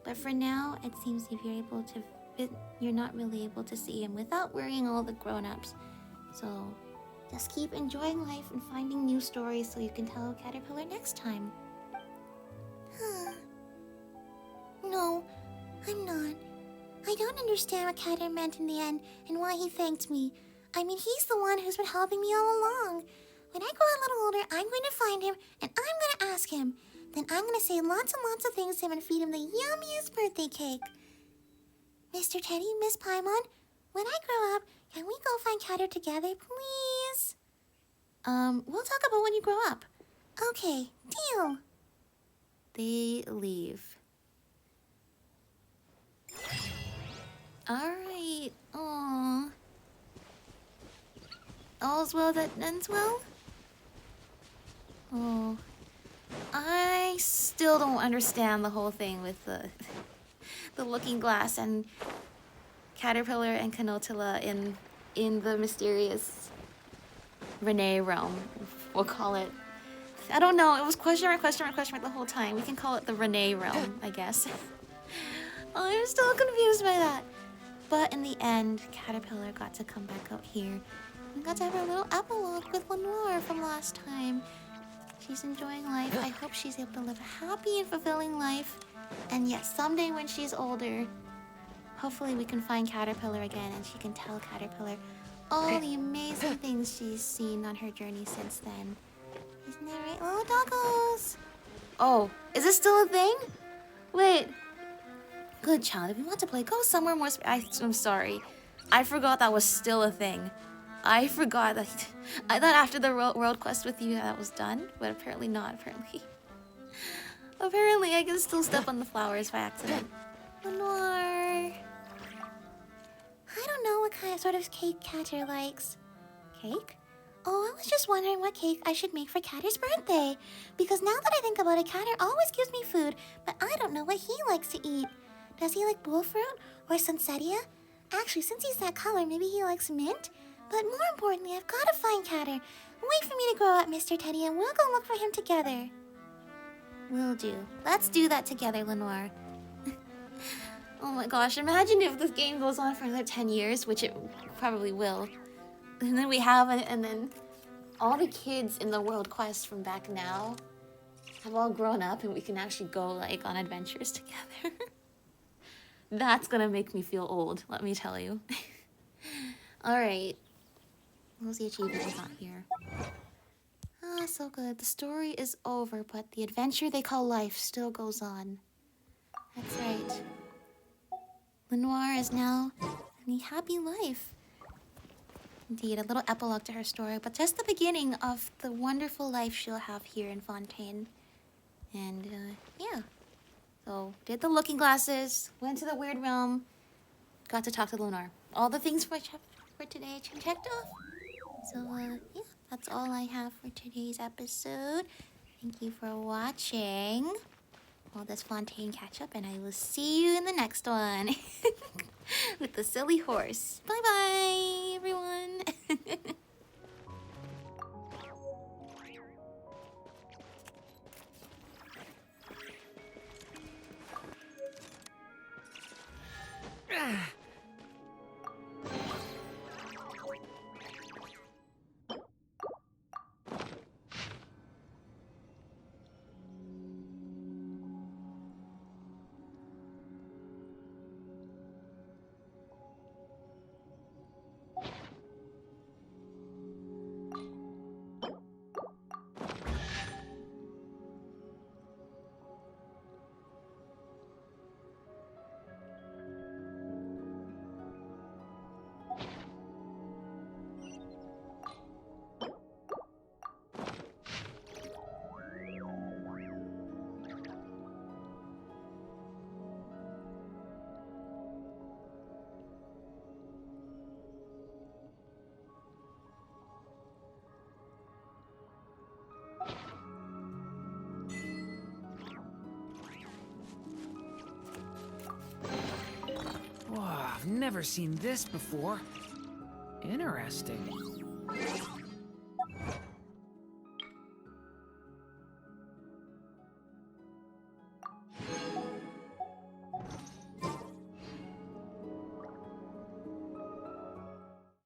But for now, it seems if you're not really able to see him without worrying all the grown-ups. So, just keep enjoying life and finding new stories so you can tell Caterpillar next time. No, I'm not. I don't understand what Catter meant in the end and why he thanked me. I mean, he's the one who's been helping me all along. When I grow a little older, I'm going to find him and I'm going to ask him. Then I'm going to say lots and lots of things to him and feed him the yummiest birthday cake. Mr. Teddy, Miss Paimon, when I grow up, can we go find Catter together, please? We'll talk about when you grow up. Okay, deal. They leave. Alright. Aww. All's well that ends well? Oh. I still don't understand the whole thing with the looking glass and Caterpillar and Canotilla in the mysterious Renee realm. We'll call it. I don't know. It was question mark the whole time. We can call it the Renee realm, I guess. I'm still confused by that. But in the end, Caterpillar got to come back out here. We got to have a little epilogue with Lenore from last time. She's enjoying life. I hope she's able to live a happy and fulfilling life. And yes, someday when she's older, hopefully we can find Caterpillar again and she can tell Caterpillar all the amazing things she's seen on her journey since then. Isn't that right? Oh, doggos! Oh, is this still a thing? Wait. Good child, if you want to play, go somewhere more I'm sorry. I forgot that was still a thing. I forgot that. I thought after the world quest with you that was done, but apparently not, apparently. Apparently I can still step on the flowers by accident. Lenore. I don't know what sort of cake Catter likes. Cake? Oh, I was just wondering what cake I should make for Catter's birthday. Because now that I think about it, Catter always gives me food, but I don't know what he likes to eat. Does he like bullfruit or sunsettia? Actually, since he's that color, maybe he likes mint? But more importantly, I've got to find Catter. Wait for me to grow up, Mr. Teddy, and we'll go look for him together. Will do. Let's do that together, Lenore. Oh my gosh, imagine if this game goes on for another 10 years, which it probably will. And then we have it, and then all the kids in the world quest from back now have all grown up and we can actually go like on adventures together. That's gonna make me feel old, let me tell you. Alright. What's the achievement we got here? Ah, so good. The story is over, but the adventure they call life still goes on. That's right. Lenore is now in a happy life. Indeed, a little epilogue to her story, but just the beginning of the wonderful life she'll have here in Fontaine. And, yeah. So, did the looking glasses, went to the weird realm, got to talk to Lenore. All the things for today checked off. So, yeah, that's all I have for today's episode. Thank you for watching all this Fontaine catch up, and I will see you in the next one with the silly horse. Bye-bye, everyone. I've never seen this before. Interesting.